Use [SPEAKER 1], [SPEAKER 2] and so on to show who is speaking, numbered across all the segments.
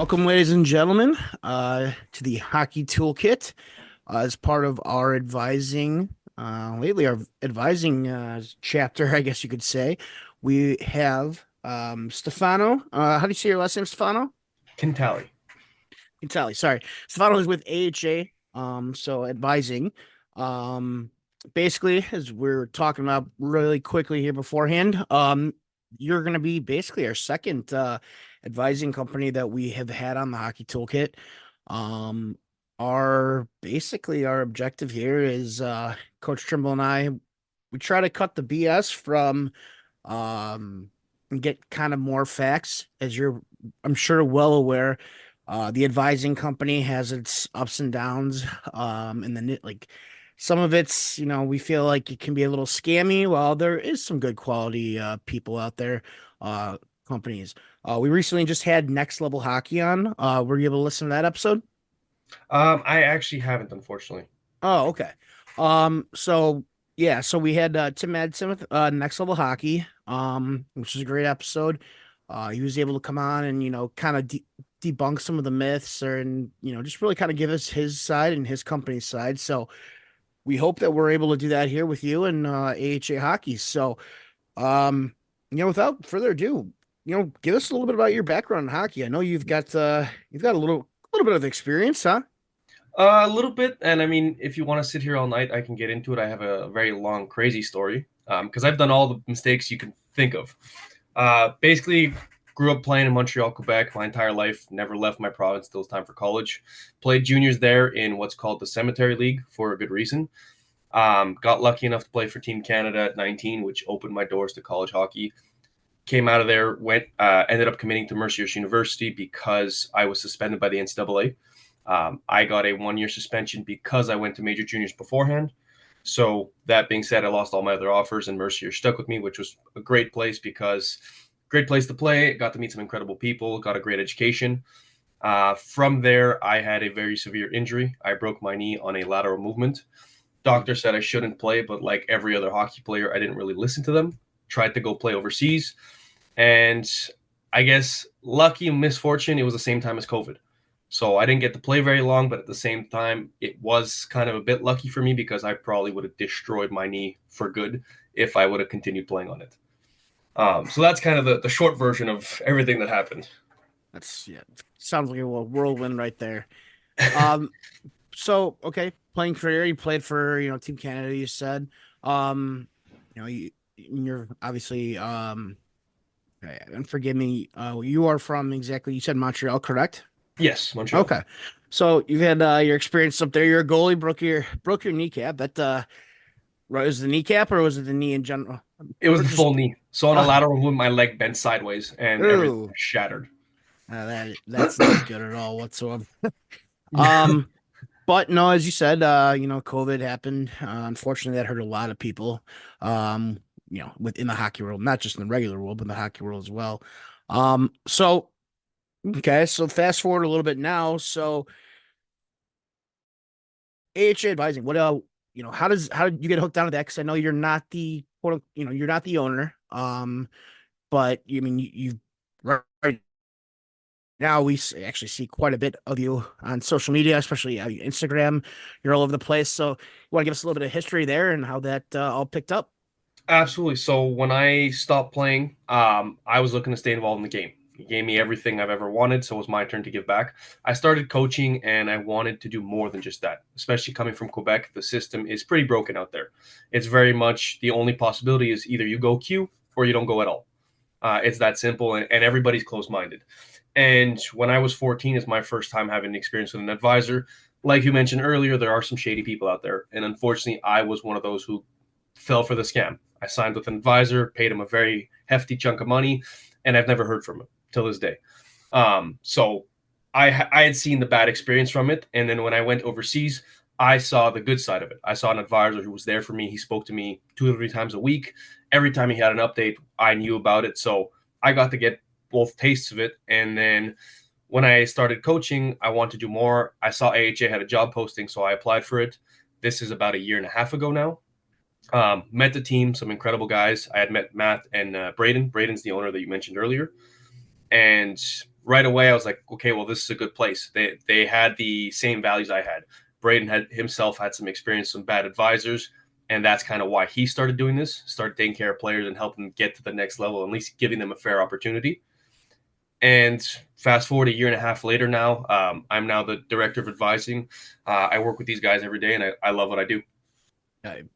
[SPEAKER 1] Welcome, ladies and gentlemen, to the Hockey Toolkit. As part of our our advising chapter, I guess you could say, we have Stefano. How do you say your last name, Stefano?
[SPEAKER 2] Cantali.
[SPEAKER 1] Cantali, sorry. Stefano is with AHA, so advising. Um, Basically, as we're talking about really quickly here beforehand, you're going to be basically our second advising company that we have had on the Hockey Toolkit. Um, our objective here is Coach Trimble and I, we try to cut the BS from and get kind of more facts, as you're, I'm sure, well aware. The advising company has its ups and downs. And then like some of it's, we feel like it can be a little scammy, while there is some good quality people out there, uh, companies. We recently just had Next Level Hockey on. Were you able to listen to that episode?
[SPEAKER 2] I actually haven't, unfortunately.
[SPEAKER 1] Oh, okay. So yeah, so we had Tim Madsen with Next Level Hockey, which was a great episode. He was able to come on and kind of debunk some of the myths, or and just really kind of give us his side and his company's side. So we hope that we're able to do that here with you and AHA Hockey. So um, without further ado, give us a little bit about your background in hockey. I know you've got a little bit of experience, huh?
[SPEAKER 2] A little bit, and I mean, if you want to sit here all night, I can get into it. I have a very long, crazy story because I've done all the mistakes you can think of. Basically, grew up playing in Montreal, Quebec my entire life. Never left my province till it's time for college. Played juniors there in what's called the Cemetery League for a good reason. Got lucky enough to play for Team Canada at 19, which opened my doors to college hockey. Came out of there, ended up committing to Mercyhurst University because I was suspended by the NCAA. I got a 1 year suspension because I went to major juniors beforehand. So that being said, I lost all my other offers, and Mercyhurst stuck with me, which was a great place because great place to play. Got to meet some incredible people, got a great education. From there, I had a very severe injury. I broke my knee on a lateral movement. Doctor said I shouldn't play, but like every other hockey player, I didn't really listen to them. Tried to go play overseas, and I guess lucky and misfortune, it was the same time as COVID. So I didn't get to play very long, but at the same time, it was kind of a bit lucky for me because I probably would have destroyed my knee for good if I would have continued playing on it. So that's kind of the short version of everything that happened.
[SPEAKER 1] That's yeah, sounds like a whirlwind right there. Um, so okay, playing career, you played for Team Canada. You said, you're obviously and forgive me, you are from exactly. You said Montreal, correct?
[SPEAKER 2] Yes, Montreal.
[SPEAKER 1] Okay, so you've had your experience up there. You're a goalie, broke your kneecap. That was the kneecap, or was it the knee in general,
[SPEAKER 2] It was
[SPEAKER 1] or
[SPEAKER 2] the
[SPEAKER 1] just
[SPEAKER 2] full knee. So on a
[SPEAKER 1] oh,
[SPEAKER 2] lateral movement, my leg bent sideways and everything
[SPEAKER 1] ooh,
[SPEAKER 2] shattered.
[SPEAKER 1] that's not good at all whatsoever. Um. But no, as you said, COVID happened. Unfortunately, that hurt a lot of people. Um, within the hockey world, not just in the regular world, but in the hockey world as well. So okay, so fast forward a little bit now. So AHA advising, how did you get hooked onto that? Because I know you're not the you're not the owner. But you mean you right now actually see quite a bit of you on social media, especially Instagram. You're all over the place. So you want to give us a little bit of history there and how that all picked up?
[SPEAKER 2] Absolutely. So when I stopped playing, I was looking to stay involved in the game. He gave me everything I've ever wanted, so it was my turn to give back. I started coaching, and I wanted to do more than just that. Especially coming from Quebec, the system is pretty broken out there. It's very much the only possibility is either you go Q or you don't go at all. It's that simple, and everybody's closed-minded. And when I was 14, is my first time having experience with an advisor. Like you mentioned earlier, there are some shady people out there, and unfortunately, I was one of those who fell for the scam. I signed with an advisor, paid him a very hefty chunk of money, and I've never heard from him till this day. So I had seen the bad experience from it, and then when I went overseas, I saw the good side of it. I saw an advisor who was there for me. He spoke to me 2 or 3 times a week. Every time he had an update, I knew about it. So I got to get both tastes of it. And then when I started coaching, I wanted to do more. I saw AHA had a job posting, so I applied for it. This is about a year and a half ago now. Met the team, some incredible guys. I had met Matt and Braden. Braden's the owner that you mentioned earlier. And right away I was like, okay, well, this is a good place. They had the same values I had. Braden had himself had some experience, some bad advisors, and that's kind of why he started doing this, started taking care of players and helping them get to the next level, at least giving them a fair opportunity. And fast forward a year and a half later now, I'm now the director of advising. I work with these guys every day, and I love what I do.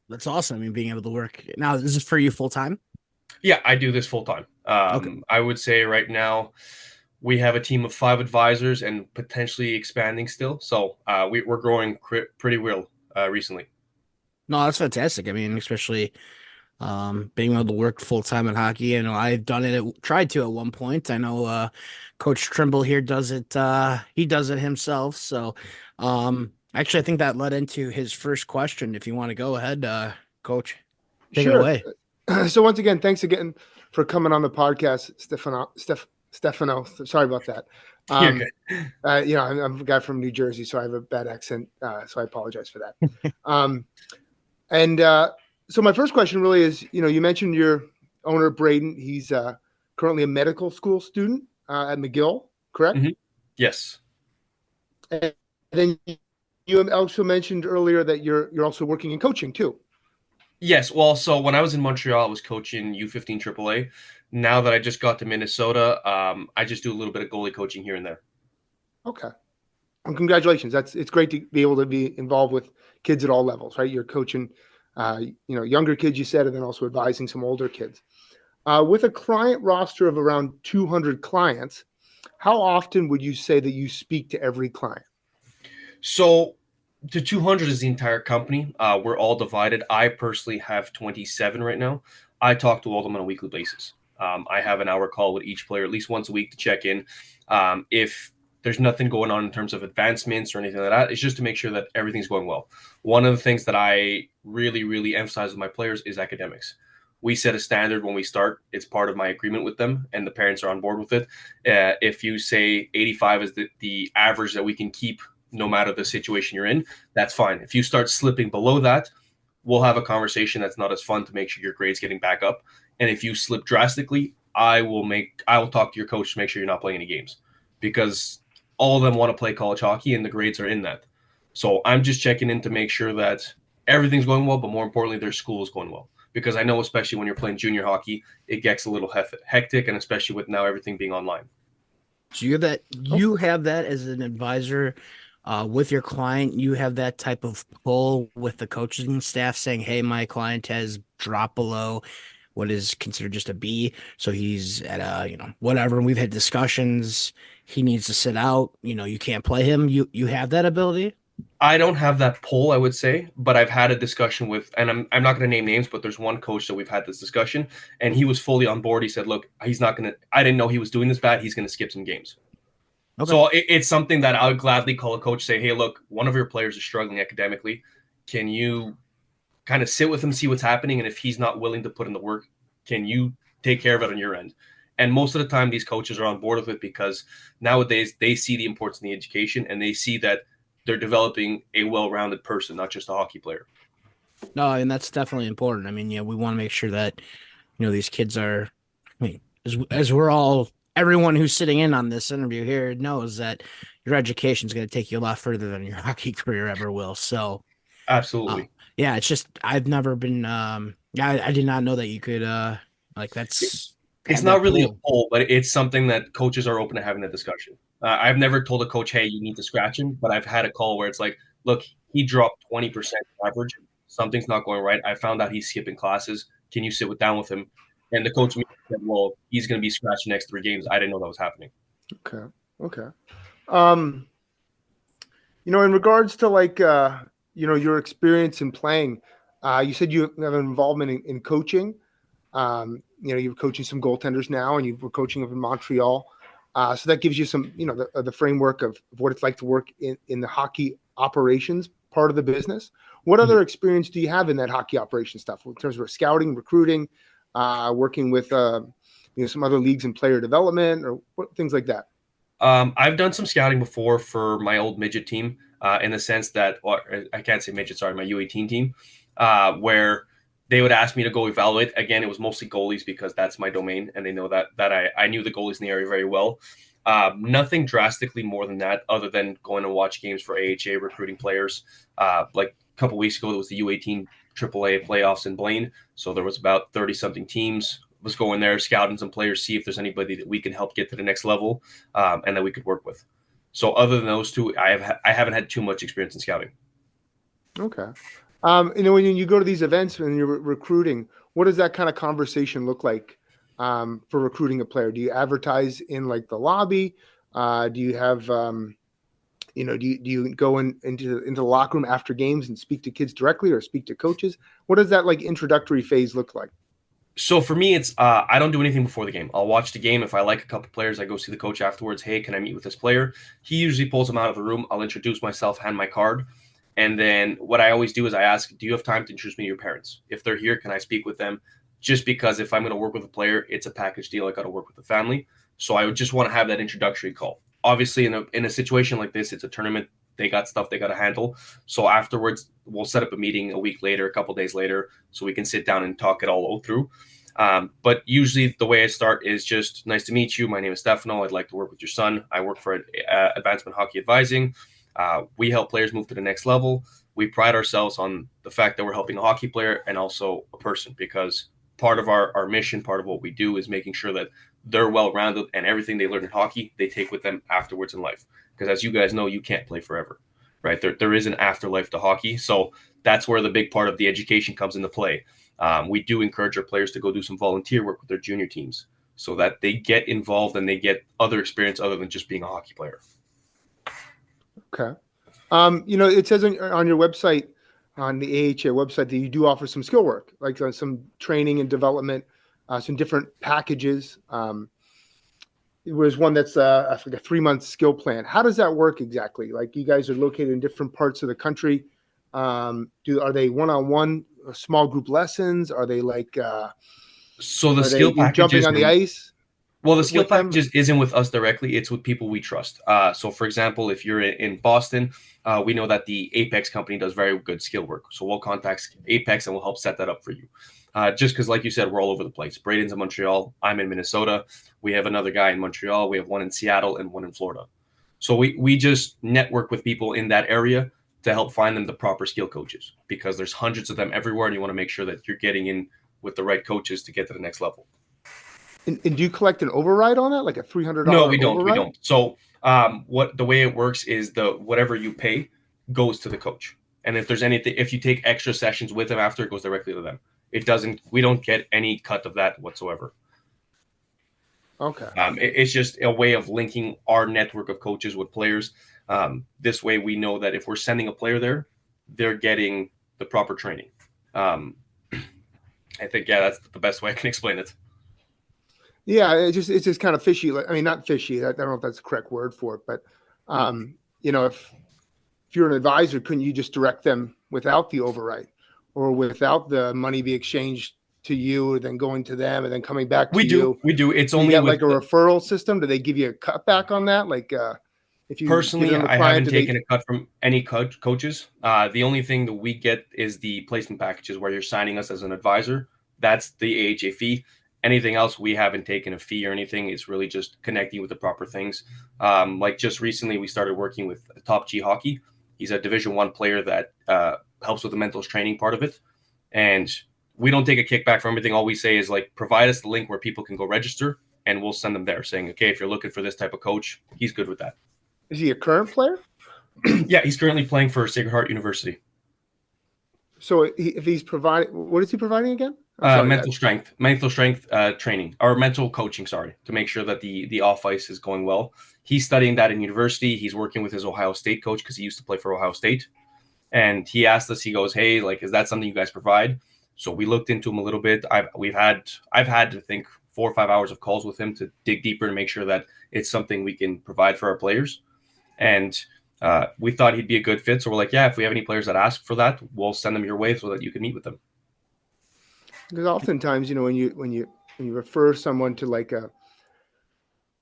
[SPEAKER 1] That's awesome. I mean, being able to work now, this is for you full time.
[SPEAKER 2] Yeah, I do this full time.
[SPEAKER 1] Okay.
[SPEAKER 2] I would say right now we have a team of 5 advisors and potentially expanding still. So we're growing pretty well recently.
[SPEAKER 1] No, that's fantastic. I mean, especially being able to work full time in hockey. I know I've done it, tried to at one point. I know Coach Trimble here does it. He does it himself. So actually, I think that led into his first question. If you want to go ahead, Coach, take it
[SPEAKER 3] Sure.
[SPEAKER 1] away.
[SPEAKER 3] So once again, thanks again for coming on the podcast, Stefano. Sorry about that.
[SPEAKER 2] You're good.
[SPEAKER 3] I'm a guy from New Jersey, so I have a bad accent. So I apologize for that. And so my first question really is, you mentioned your owner, Braden. He's currently a medical school student at McGill, correct?
[SPEAKER 2] Mhm. Yes.
[SPEAKER 3] And then you also mentioned earlier that you're also working in coaching too.
[SPEAKER 2] Yes. Well, so when I was in Montreal, I was coaching U15 AAA. Now that I just got to Minnesota, I just do a little bit of goalie coaching here and there.
[SPEAKER 3] Okay. And congratulations. It's great to be able to be involved with kids at all levels, right? You're coaching, younger kids, you said, and then also advising some older kids. With a client roster of around 200 clients, how often would you say that you speak to every client?
[SPEAKER 2] So the 200 is the entire company. We're all divided. I personally have 27 right now. I talk to all of them on a weekly basis. I have an hour call with each player at least once a week to check in. If there's nothing going on in terms of advancements or anything like that, it's just to make sure that everything's going well. One of the things that I really, really emphasize with my players is academics. We set a standard when we start. It's part of my agreement with them, and the parents are on board with it. If you say 85 is the average that we can keep no matter the situation you're in, that's fine. If you start slipping below that, we'll have a conversation that's not as fun to make sure your grade's getting back up. And if you slip drastically, I will talk to your coach to make sure you're not playing any games, because all of them want to play college hockey and the grades are in that. So I'm just checking in to make sure that everything's going well, but more importantly, their school is going well. Because I know, especially when you're playing junior hockey, it gets a little hectic, and especially with now everything being online.
[SPEAKER 1] So you have that as an advisor with your client. You have that type of pull with the coaching staff saying, "Hey, my client has dropped below what is considered just a B, so he's at a whatever." And we've had discussions. He needs to sit out. You can't play him. You have that ability.
[SPEAKER 2] I don't have that pull, I would say, but I've had a discussion with, and I'm not going to name names, but there's one coach that we've had this discussion, and he was fully on board. He said, "Look, he's not going to. I didn't know he was doing this bad. He's going to skip some games."
[SPEAKER 1] Okay.
[SPEAKER 2] So it's something that I would gladly call a coach, say, "Hey, look, one of your players is struggling academically. Can you kind of sit with him, see what's happening, and if he's not willing to put in the work, can you take care of it on your end?" And most of the time, these coaches are on board with it because nowadays they see the importance of the education, and they see that they're developing a well-rounded person, not just a hockey player.
[SPEAKER 1] No, and that's definitely important. I mean, we want to make sure that these kids are. I mean, as we're all, everyone who's sitting in on this interview here knows that your education is going to take you a lot further than your hockey career ever will. So,
[SPEAKER 2] Absolutely.
[SPEAKER 1] yeah, it's just I've never been. I did not know that you could that's
[SPEAKER 2] It's
[SPEAKER 1] have
[SPEAKER 2] not
[SPEAKER 1] that
[SPEAKER 2] really a
[SPEAKER 1] pull.
[SPEAKER 2] poll, but it's something that coaches are open to having a discussion. I've never told a coach, "Hey, you need to scratch him," but I've had a call where it's like, "Look, he dropped 20% average. Something's not going right. I found out he's skipping classes. Can you sit down with him?" And the coach said, "Well, he's going to be scratched the next 3 games." I didn't know that was happening.
[SPEAKER 3] Okay. Um, in regards to your experience in playing, you said you have an involvement in coaching. You're coaching some goaltenders now, and you were coaching them in Montreal. So that gives you some, the framework of what it's like to work in the hockey operations part of the business. What
[SPEAKER 2] Mhm.
[SPEAKER 3] other experience do you have in that hockey operation stuff in terms of scouting, recruiting, working with, some other leagues and player development or things like that?
[SPEAKER 2] I've done some scouting before for my old midget team, in the sense that, or I can't say midget, sorry, my U18 team, where they would ask me to go evaluate. Again, it was mostly goalies because that's my domain, and they know that I knew the goalies in the area very well. Nothing drastically more than that, other than going to watch games for AHA recruiting players. Like a couple weeks ago, there was the U18 AAA playoffs in Blaine. So there was about 30 something teams. Was going there, scouting some players, see if there's anybody that we can help get to the next level, and that we could work with. So other than those two, I haven't had too much experience in scouting.
[SPEAKER 3] Okay. When you go to these events and you're recruiting, what does that kind of conversation look like for recruiting a player? Do you advertise in like the lobby? Do you have, do you go into the locker room after games and speak to kids directly or speak to coaches? What does that like introductory phase look like?
[SPEAKER 2] So for me, it's I don't do anything before the game. I'll watch the game. If I like a couple players, I go see the coach afterwards. Hey, can I meet with this player? He usually pulls them out of the room. I'll introduce myself, hand my card. And then what I always do is I ask, do you have time to introduce me to your parents? If they're here, can I speak with them? Just because if I'm going to work with a player, it's a package deal. I got to work with the family. So I would just want to have that introductory call. Obviously, in a situation like this, it's a tournament. They got stuff they got to handle. So afterwards, we'll set up a meeting a week later, a couple days later, so we can sit down and talk it all through. But usually the way I start is just, nice to meet you. My name is Stefano. I'd like to work with your son. I work for Advancement Hockey Advising. We help players move to the next level. We pride ourselves on the fact that we're helping a hockey player and also a person, because part of our mission, part of what we do is making sure that they're well-rounded and everything they learn in hockey, they take with them afterwards in life. Because as you guys know, you can't play forever, right? There is an afterlife to hockey. So that's where the big part of the education comes into play. We do encourage our players to go do some volunteer work with their junior teams so that they get involved and they get other experience other than just being a hockey player.
[SPEAKER 3] Okay. It says on your website, on the AHA website, that you do offer some skill work, like some training and development, some different packages. It was one that's like a 3-month skill plan. How does that work exactly? Like, you guys are located in different parts of the country. Are they one-on-one small group lessons? Are they like,
[SPEAKER 2] so the skill
[SPEAKER 3] you jumping
[SPEAKER 2] packages
[SPEAKER 3] on the ice?
[SPEAKER 2] Well, the skill
[SPEAKER 3] with them?
[SPEAKER 2] packages isn't with us directly. It's with people we trust. So, for example, if you're in Boston, we know that the Apex company does very good skill work. So we'll contact Apex and we'll help set that up for you. Just because, like you said, we're all over the place. Braden's in Montreal. I'm in Minnesota. We have another guy in Montreal. We have one in Seattle and one in Florida. So we just network with people in that area to help find them the proper skill coaches, because there's hundreds of them everywhere, and you want to make sure that you're getting in with the right coaches to get to the next level.
[SPEAKER 3] And do you collect an override on that, like a $300
[SPEAKER 2] No, we don't.
[SPEAKER 3] override?
[SPEAKER 2] We don't. So the way it works is whatever you pay goes to the coach. And if there's anything, if you take extra sessions with them after, it goes directly to them. We don't get any cut of that whatsoever.
[SPEAKER 3] Okay.
[SPEAKER 2] It's just a way of linking our network of coaches with players. This way we know that if we're sending a player there, they're getting the proper training. I think, that's the best way I can explain it.
[SPEAKER 3] Yeah, it's just kind of fishy. I mean, not fishy. I don't know if that's the correct word for it, but if you're an advisor, couldn't you just direct them without the override, or without the money be exchanged to you, then going to them, and then coming back to you?
[SPEAKER 2] We do. It's
[SPEAKER 3] Do you
[SPEAKER 2] only
[SPEAKER 3] get like a referral system? Do they give you a cutback on that? Like, if you
[SPEAKER 2] personally,
[SPEAKER 3] give them a
[SPEAKER 2] I
[SPEAKER 3] client,
[SPEAKER 2] haven't taken a cut from any coaches. The only thing that we get is the placement packages where you're signing us as an advisor. That's the AHA fee. Anything else, we haven't taken a fee or anything. It's really just connecting with the proper things. Like just recently, we started working with Top G Hockey. He's a Division I player that helps with the mental training part of it. And we don't take a kickback for everything. All we say is, like, provide us the link where people can go register, and we'll send them there saying, okay, if you're looking for this type of coach, he's good with that.
[SPEAKER 3] Is he a current player?
[SPEAKER 2] Yeah, he's currently playing for Sacred Heart University.
[SPEAKER 3] So if he's providing, what is he providing again?
[SPEAKER 2] Mental strength training, or mental coaching, sorry, to make sure that the off ice is going well. He's studying that in university. He's working with his Ohio State coach because he used to play for Ohio State. And he asked us, he goes, hey, like, is that something you guys provide? So we looked into him a little bit. I've had to think 4 or 5 hours of calls with him to dig deeper and make sure that it's something we can provide for our players. And we thought he'd be a good fit. So we're like, yeah, if we have any players that ask for that, we'll send them your way so that you can meet with them.
[SPEAKER 3] Because oftentimes, when you refer someone to like a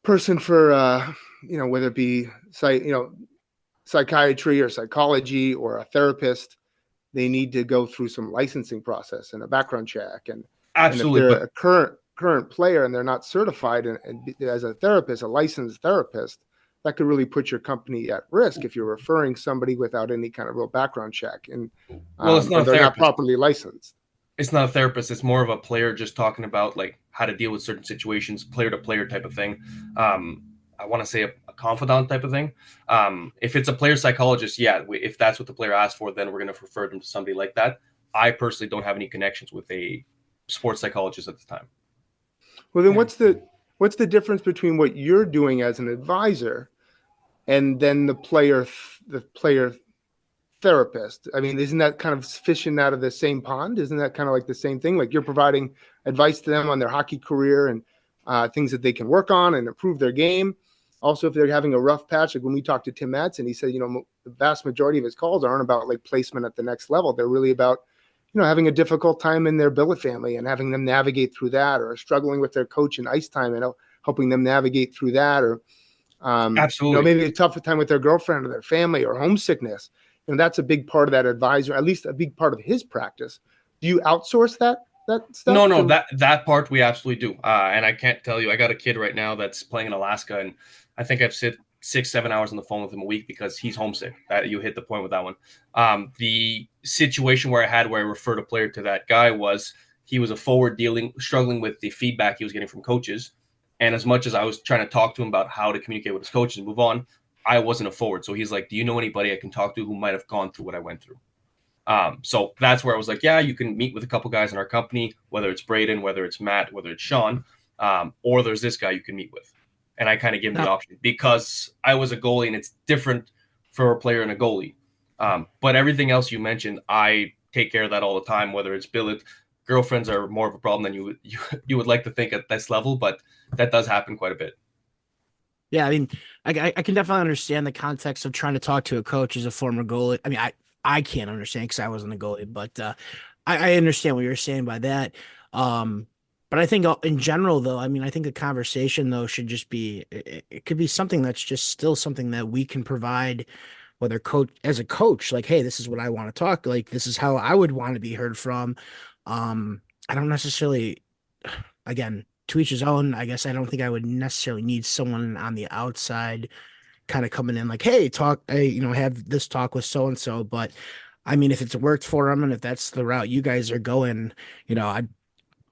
[SPEAKER 3] person for, whether it be psychiatry or psychology or a therapist, they need to go through some licensing process and a background check. And
[SPEAKER 2] Absolutely.
[SPEAKER 3] And if they're a current player and they're not certified as a therapist, a licensed therapist, that could really put your company at risk if you're referring somebody without any kind of real background check and
[SPEAKER 2] Well, it's not
[SPEAKER 3] or
[SPEAKER 2] a
[SPEAKER 3] they're not
[SPEAKER 2] therapist.
[SPEAKER 3] properly licensed.
[SPEAKER 2] It's not a therapist. It's more of a player just talking about like how to deal with certain situations, player to player type of thing. I want to say a confidant type of thing. If it's a player psychologist, yeah, if that's what the player asked for, then we're going to refer them to somebody like that. I personally don't have any connections with a sports psychologist at the time.
[SPEAKER 3] Well, then what's the difference between what you're doing as an advisor and then the player therapist? I mean, isn't that kind of fishing out of the same pond? Isn't that kind of like the same thing? Like you're providing advice to them on their hockey career and things that they can work on and improve their game. Also, if they're having a rough patch, like when we talked to Tim Madsen, he said, the vast majority of his calls aren't about like placement at the next level. They're really about, having a difficult time in their billet family and having them navigate through that, or struggling with their coach in ice time and helping them navigate through that, or
[SPEAKER 2] Absolutely.
[SPEAKER 3] maybe a tough time with their girlfriend or their family or homesickness. And that's a big part of that advisor, at least a big part of his practice. Do you outsource that stuff?
[SPEAKER 2] No, that part we absolutely do. And I can't tell you, I got a kid right now that's playing in Alaska, and I think I've sit 6-7 hours on the phone with him a week because he's homesick. You hit the point with that one. The situation where I referred a player to that guy was he was a forward struggling with the feedback he was getting from coaches. And as much as I was trying to talk to him about how to communicate with his coaches and move on, I wasn't a forward. So he's like, do you know anybody I can talk to who might have gone through what I went through? So that's where I was like, yeah, you can meet with a couple guys in our company, whether it's Braden, whether it's Matt, whether it's Sean, or there's this guy you can meet with. And I kind of give him the option because I was a goalie and it's different for a player and a goalie. But everything else you mentioned, I take care of that all the time, whether it's billet. Girlfriends are more of a problem than you would like to think at this level, but that does happen quite a bit.
[SPEAKER 1] Yeah, I mean, I can definitely understand the context of trying to talk to a coach as a former goalie. I mean, I can't understand because I wasn't a goalie, but I understand what you're saying by that. But I think in general, though, I mean, I think the conversation though should just be it could be something that's just still something that we can provide, whether coach as a coach, like, hey, this is what I want to talk, like this is how I would want to be heard from. I don't necessarily, again, to each his own. I guess I don't think I would necessarily need someone on the outside kind of coming in like, hey, talk, have this talk with so and so. But I mean, if it's worked for them and if that's the route you guys are going,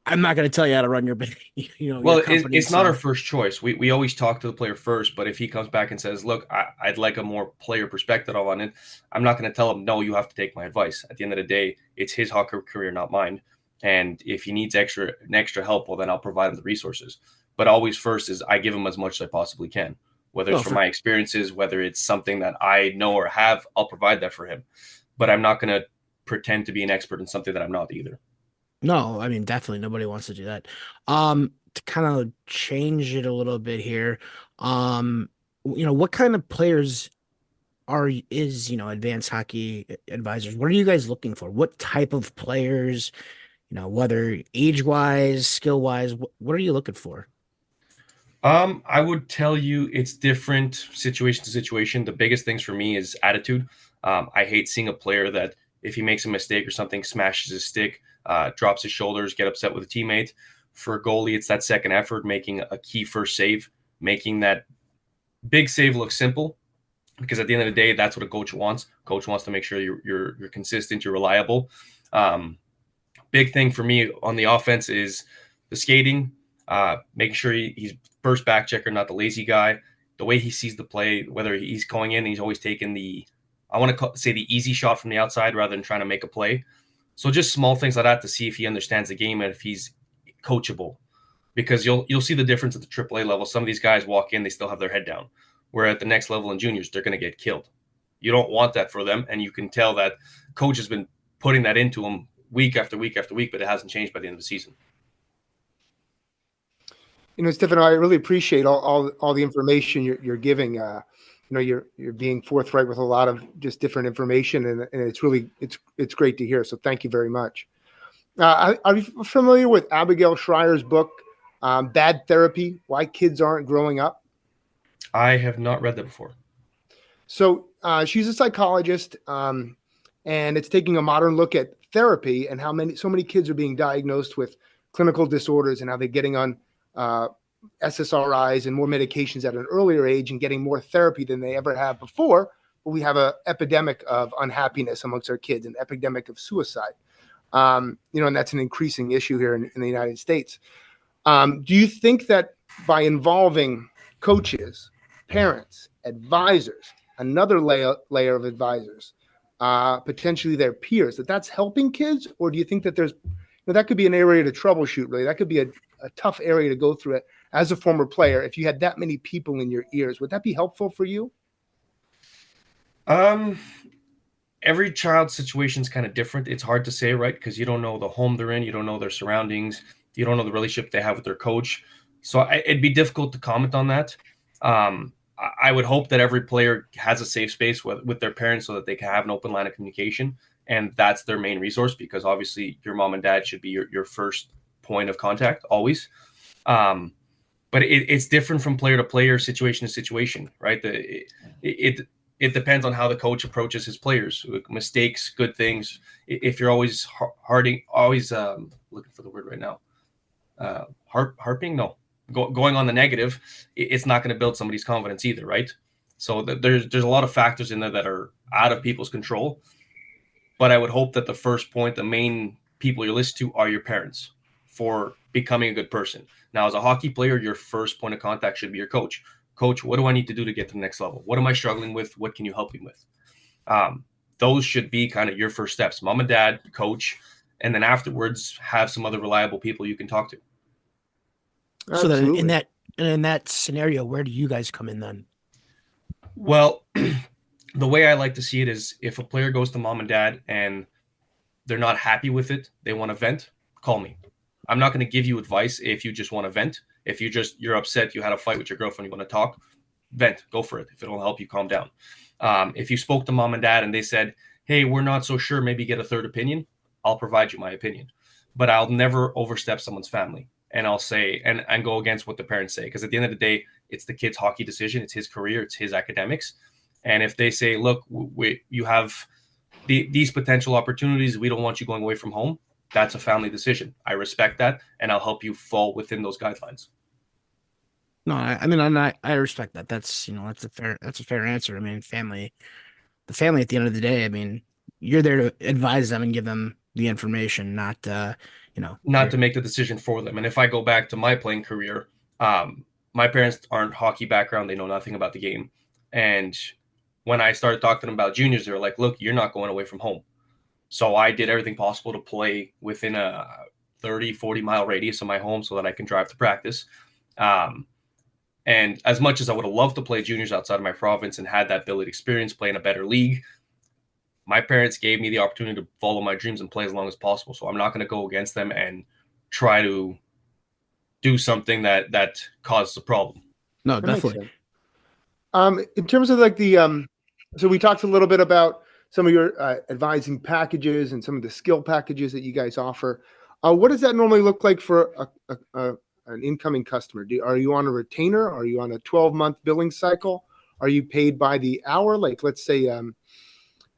[SPEAKER 1] I'm not going to tell you how to run your,
[SPEAKER 2] Well,
[SPEAKER 1] your company.
[SPEAKER 2] it's not our first choice. We always talk to the player first, but if he comes back and says, look, I'd like a more player perspective on it, I'm not going to tell him, no, you have to take my advice. At the end of the day, it's his hockey career, not mine. And if he needs extra help, well, then I'll provide him the resources. But always first is I give him as much as I possibly can, whether it's from my experiences, whether it's something that I know or have, I'll provide that for him. But I'm not going to pretend to be an expert in something that I'm not either.
[SPEAKER 1] No, I mean, definitely nobody wants to do that. To kind of change it a little bit here, what kind of players advanced hockey advisors? What are you guys looking for? What type of players, whether age-wise, skill-wise, what are you looking for?
[SPEAKER 2] I would tell you it's different situation to situation. The biggest things for me is attitude. I hate seeing a player that if he makes a mistake or something, smashes his stick, drops his shoulders, get upset with a teammate. For a goalie, it's that second effort, making a key first save, making that big save look simple. Because at the end of the day, that's what a coach wants. Coach wants to make sure you're consistent, you're reliable. Big thing for me on the offense is the skating, making sure he's first back checker, not the lazy guy. The way he sees the play, whether he's going in, he's always taking I want to say the easy shot from the outside rather than trying to make a play. So just small things like that to see if he understands the game and if he's coachable. Because you'll see the difference at the AAA level. Some of these guys walk in, they still have their head down. Where at the next level in juniors, they're going to get killed. You don't want that for them, and you can tell that coach has been putting that into them week after week after week, but it hasn't changed by the end of the season.
[SPEAKER 3] Stefano, I really appreciate all the information you're giving. You're being forthright with a lot of just different information, and it's really it's great to hear. So thank you very much. Are you familiar with Abigail Schreier's book, Bad Therapy: Why Kids Aren't Growing Up?
[SPEAKER 2] I have not read that before.
[SPEAKER 3] So she's a psychologist, and it's taking a modern look at therapy and how so many kids are being diagnosed with clinical disorders and how they're getting on SSRIs and more medications at an earlier age and getting more therapy than they ever have before. But we have an epidemic of unhappiness amongst our kids, an epidemic of suicide. And that's an increasing issue here in the United States. Do you think that by involving coaches, parents, advisors, another layer of advisors, potentially their peers, that's helping kids? Or do you think that that could be an area to troubleshoot, really? That could be a tough area to go through it as a former player. If you had that many people in your ears, would that be helpful for you?
[SPEAKER 2] Every child's situation is kind of different. It's hard to say, right? Because you don't know the home they're in, you don't know their surroundings, you don't know the relationship they have with their coach. So it'd be difficult to comment on that. I would hope that every player has a safe space with their parents so that they can have an open line of communication. And that's their main resource, because obviously your mom and dad should be your first point of contact always. But it's different from player to player, situation to situation, right? It depends on how the coach approaches his players. Mistakes, good things. If you're always looking for the word right now, harping, no, going on the negative, it's not going to build somebody's confidence either, right? So there's a lot of factors in there that are out of people's control. But I would hope that the first point, the main people you listen to, are your parents for becoming a good person. Now, as a hockey player, your first point of contact should be your coach. Coach, what do I need to do to get to the next level? What am I struggling with? What can you help me with? Those should be kind of your first steps. Mom and dad, coach, and then afterwards have some other reliable people you can talk to.
[SPEAKER 1] So then in that scenario, where do you guys come in then?
[SPEAKER 2] Well, the way I like to see it is if a player goes to mom and dad and they're not happy with it, they want to vent, call me. I'm not going to give you advice if you just want to vent. If you're upset, you had a fight with your girlfriend, you want to talk, vent, go for it. If it'll help you calm down. If you spoke to mom and dad and they said, hey, we're not so sure, maybe get a third opinion, I'll provide you my opinion. But I'll never overstep someone's family. And I'll say, and go against what the parents say. Because at the end of the day, it's the kid's hockey decision. It's his career. It's his academics. And if they say, look, you have these potential opportunities, we don't want you going away from home, that's a family decision. I respect that, and I'll help you fall within those guidelines.
[SPEAKER 1] No, I respect that. That's a fair answer. I mean, the family at the end of the day, I mean, you're there to advise them and give them the information, not
[SPEAKER 2] to make the decision for them. And if I go back to my playing career, my parents aren't hockey background. They know nothing about the game. And when I started talking to them about juniors, they were like, look, you're not going away from home. So I did everything possible to play within a 30, 40-mile radius of my home so that I can drive to practice. And as much as I would have loved to play juniors outside of my province and had that ability experience, play in a better league, my parents gave me the opportunity to follow my dreams and play as long as possible. So I'm not going to go against them and try to do something that causes a problem.
[SPEAKER 1] No, definitely.
[SPEAKER 3] In terms of so we talked a little bit about some of your advising packages and some of the skill packages that you guys offer. What does that normally look like for an incoming customer? Are you on a retainer? Are you on a 12-month billing cycle? Are you paid by the hour? Like, let's say,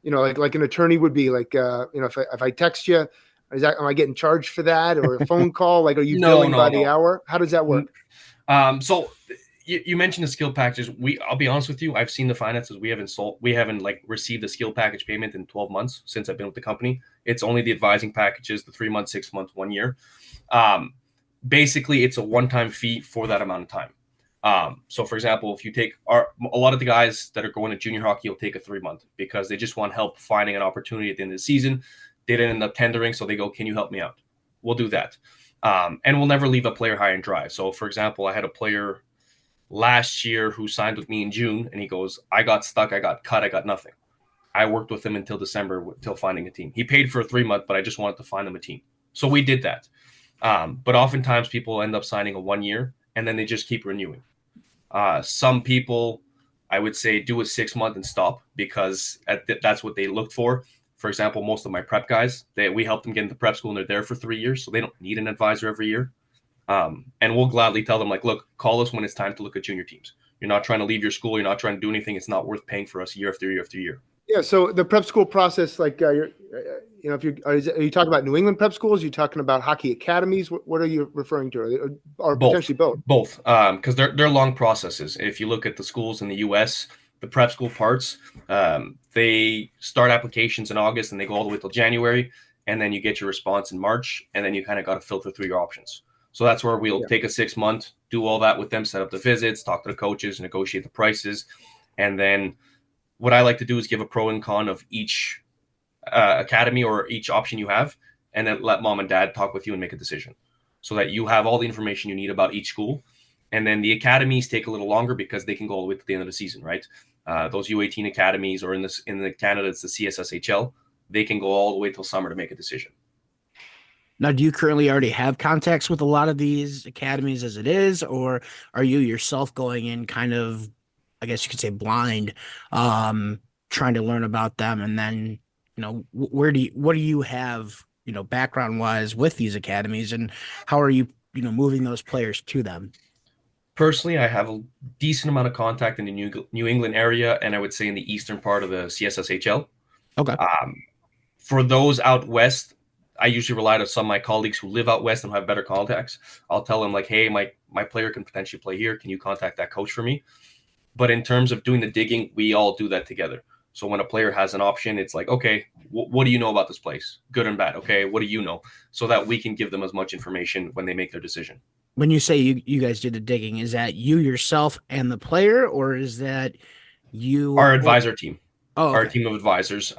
[SPEAKER 3] like an attorney would be like, if I text you, am I getting charged for that, or a phone call? Like, are you billing by the hour? How does that work?
[SPEAKER 2] So you mentioned the skill packages. I'll be honest with you, I've seen the finances. We haven't received a skill package payment in 12 months since I've been with the company. It's only the advising packages, the 3 months, 6 months, 1 year. Basically, it's a one-time fee for that amount of time. So for example, if you take a lot of the guys that are going to junior hockey will take a 3 month because they just want help finding an opportunity at the end of the season. They didn't end up tendering, so they go, can you help me out? We'll do that. And we'll never leave a player high and dry. So for example, I had a player last year who signed with me in June, and he goes, I got stuck, I got cut, I got nothing. I worked with him until December, till finding a team. He paid for a 3 month, but I just wanted to find him a team. So we did that. But oftentimes people end up signing a 1 year, and then they just keep renewing. Some people, I would say, do a 6 month and stop because that's what they looked for. For example, most of my prep guys, we help them get into prep school and they're there for 3 years, so they don't need an advisor every year. And we'll gladly tell them, like, look, call us when it's time to look at junior teams. You're not trying to leave your school. You're not trying to do anything. It's not worth paying for us year after year after year.
[SPEAKER 3] Yeah. So the prep school process, like if are you talking about New England prep schools? Are you talking about hockey academies? What are you referring to? Or
[SPEAKER 2] Both,
[SPEAKER 3] potentially both?
[SPEAKER 2] both, because they're long processes. If you look at the schools in the U.S., the prep school parts, they start applications in August and they go all the way till January, and then you get your response in March, and then you kind of got to filter through your options. So that's where we'll take a 6 month, do all that with them, set up the visits, talk to the coaches, negotiate the prices, and then what I like to do is give a pro and con of each academy or each option you have, and then let mom and dad talk with you and make a decision so that you have all the information you need about each school. And then the academies take a little longer because they can go all the way to the end of the season, right? Those U18 academies, or in the Canada, it's the CSSHL. They can go all the way till summer to make a decision.
[SPEAKER 1] Now, do you currently already have contacts with a lot of these academies as it is, or are you yourself going in kind of, I guess you could say blind, trying to learn about them? And then, what do you have, background wise with these academies, and how are you, moving those players to them?
[SPEAKER 2] Personally, I have a decent amount of contact in the New England area, and I would say in the eastern part of the CSSHL.
[SPEAKER 1] Okay.
[SPEAKER 2] For those out west, I usually rely on some of my colleagues who live out west and have better contacts. I'll tell them like, hey, my player can potentially play here. Can you contact that coach for me? But in terms of doing the digging, we all do that together. So when a player has an option, it's like, okay, what do you know about this place? Good and bad. Okay, what do you know? So that we can give them as much information when they make their decision.
[SPEAKER 1] When you say you guys do the digging, is that you yourself and the player, or is that you?
[SPEAKER 2] Our advisor team,
[SPEAKER 1] Oh,
[SPEAKER 2] our
[SPEAKER 1] okay.
[SPEAKER 2] team of advisors,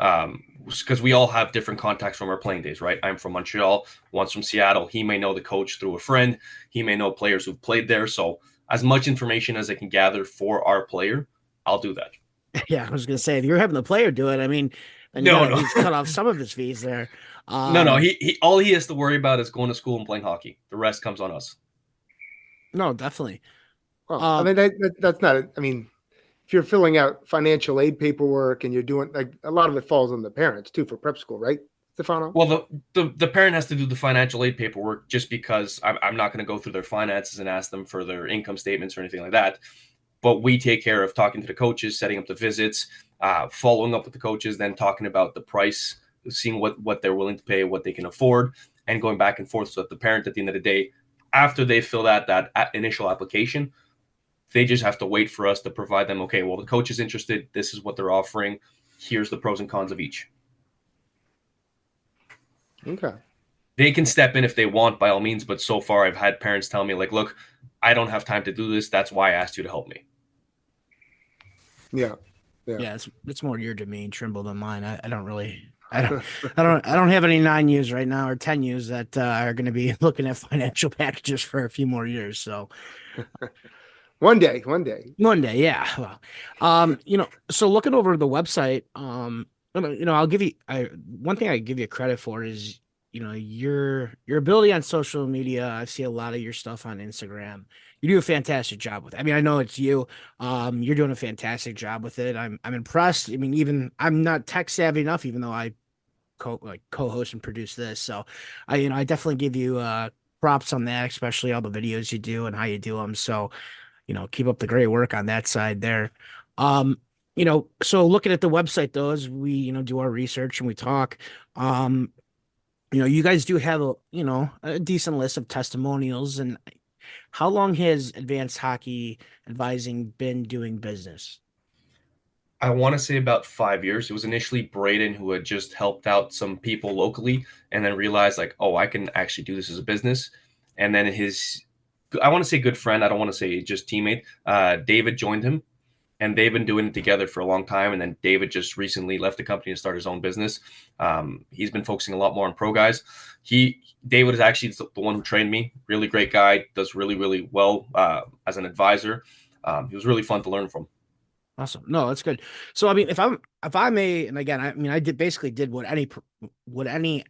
[SPEAKER 2] because we all have different contacts from our playing days, right? I'm from Montreal, one's from Seattle. He may know the coach through a friend. He may know players who've played there. So as much information as I can gather for our player, I'll do that.
[SPEAKER 1] Yeah, I was gonna say if you're having the player do it, I mean, then you
[SPEAKER 2] No,
[SPEAKER 1] gotta at
[SPEAKER 2] no,
[SPEAKER 1] least cut off some of his fees there.
[SPEAKER 2] no. He all he has to worry about is going to school and playing hockey. The rest comes on us.
[SPEAKER 1] No, definitely.
[SPEAKER 3] Well, I
[SPEAKER 1] Um,
[SPEAKER 3] mean that's not. I mean, if you're filling out financial aid paperwork and you're doing like a lot of it falls on the parents too for prep school, right, Stefano?
[SPEAKER 2] Well, the parent has to do the financial aid paperwork just because I'm not going to go through their finances and ask them for their income statements or anything like that. But we take care of talking to the coaches, setting up the visits, following up with the coaches, then talking about the price, seeing what they're willing to pay, what they can afford, and going back and forth so that the parent at the end of the day, after they fill out that initial application, they just have to wait for us to provide them, okay, well, the coach is interested. This is what they're offering. Here's the pros and cons of each.
[SPEAKER 3] Okay.
[SPEAKER 2] They can step in if they want, by all means. But so far, I've had parents tell me, like, look, I don't have time to do this. That's why I asked you to help me.
[SPEAKER 3] Yeah. Yeah.
[SPEAKER 1] yeah, it's more your domain, Trimble, than mine. I don't really, I don't have any 9Us right now or 10Us that are going to be looking at financial packages for a few more years. So
[SPEAKER 3] One day, one day.
[SPEAKER 1] one day, yeah. Well, so looking over the website, I'll give you, one thing I give you credit for is, your ability on social media. I see a lot of your stuff on Instagram. You do a fantastic job with it. I mean, I know it's you. You're doing a fantastic job with it. I'm impressed. I mean, even I'm not tech savvy enough, even though I co-host and produce this. So I definitely give you props on that, especially all the videos you do and how you do them. So keep up the great work on that side there. Um, so looking at the website though, as we, do our research and we talk, you guys do have a decent list of testimonials. And how long has Advanced Hockey Advising been doing business?
[SPEAKER 2] I want to say about 5 years. It was initially Braden who had just helped out some people locally and then realized, like, oh, I can actually do this as a business. And then I want to say good friend, I don't want to say just teammate, David joined him, and they've been doing it together for a long time. And then David just recently left the company to start his own business. He's been focusing a lot more on pro guys. David is actually the one who trained me. Really great guy, does really, really well as an advisor. He was really fun to learn from.
[SPEAKER 1] Awesome. No, that's good. So, I mean, if I may, and again, I mean, I did what any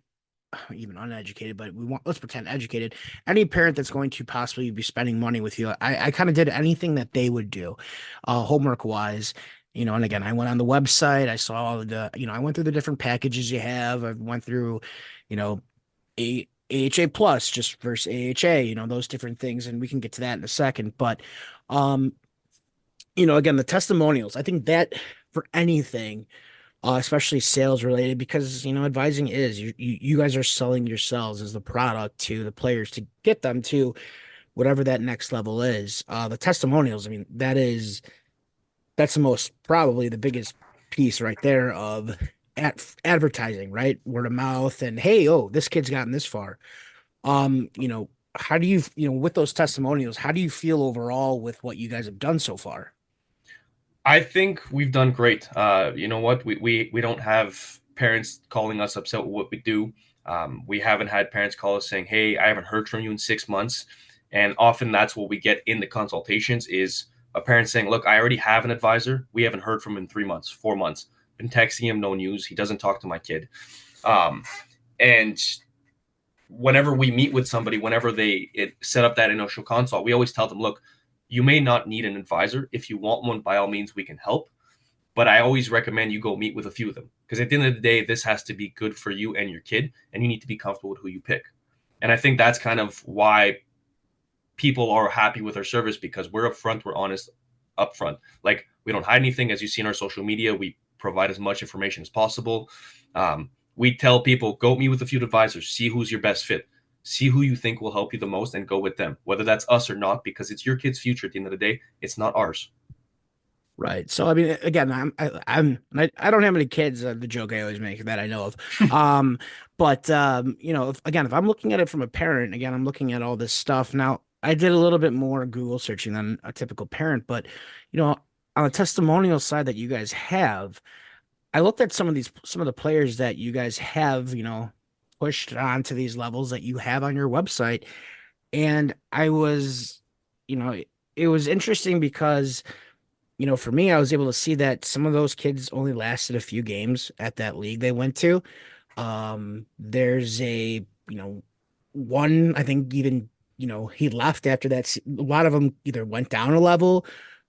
[SPEAKER 1] even uneducated, but let's pretend educated, any parent that's going to possibly be spending money with you, I kind of did anything that they would do, homework wise, and again, I went on the website, I saw all I went through the different packages you have. I went through, you know, AHA plus just versus AHA, those different things. And we can get to that in a second, but, again, the testimonials, I think that for anything, especially sales related, because advising is you guys are selling yourselves as the product to the players to get them to whatever that next level is. The testimonials, I mean, that's the most probably the biggest piece right there of advertising, right? Word of mouth, and hey, oh, this kid's gotten this far. How do with those testimonials, how do you feel overall with what you guys have done so far?
[SPEAKER 2] I think we've done great. You know what? We don't have parents calling us upset with what we do. We haven't had parents call us saying, "Hey, I haven't heard from you in 6 months," and often that's what we get in the consultations is a parent saying, "Look, I already have an advisor. We haven't heard from him in 3 months, 4 months. Been texting him, no news. He doesn't talk to my kid." Um, and whenever we meet with somebody, whenever set up that initial consult, we always tell them, "Look, you may not need an advisor. If you want one, by all means, we can help. But I always recommend you go meet with a few of them because at the end of the day, this has to be good for you and your kid, and you need to be comfortable with who you pick." And I think that's kind of why people are happy with our service because we're upfront, we're honest upfront. Like we don't hide anything. As you see in our social media, we provide as much information as possible. We tell people go meet with a few advisors, see who's your best fit, see who you think will help you the most, and go with them, whether that's us or not, because it's your kid's future. At the end of the day, it's not ours.
[SPEAKER 1] Right. So I mean, again, I don't have any kids. The joke I always make that I know of. But if I'm looking at it from a parent, again, I'm looking at all this stuff. Now, I did a little bit more Google searching than a typical parent, but on the testimonial side that you guys have, I looked at some of the players that you guys have, pushed onto these levels that you have on your website, and it was interesting because for me, I was able to see that some of those kids only lasted a few games at that league they went to. There's one, I think even, he left after that. A lot of them either went down a level,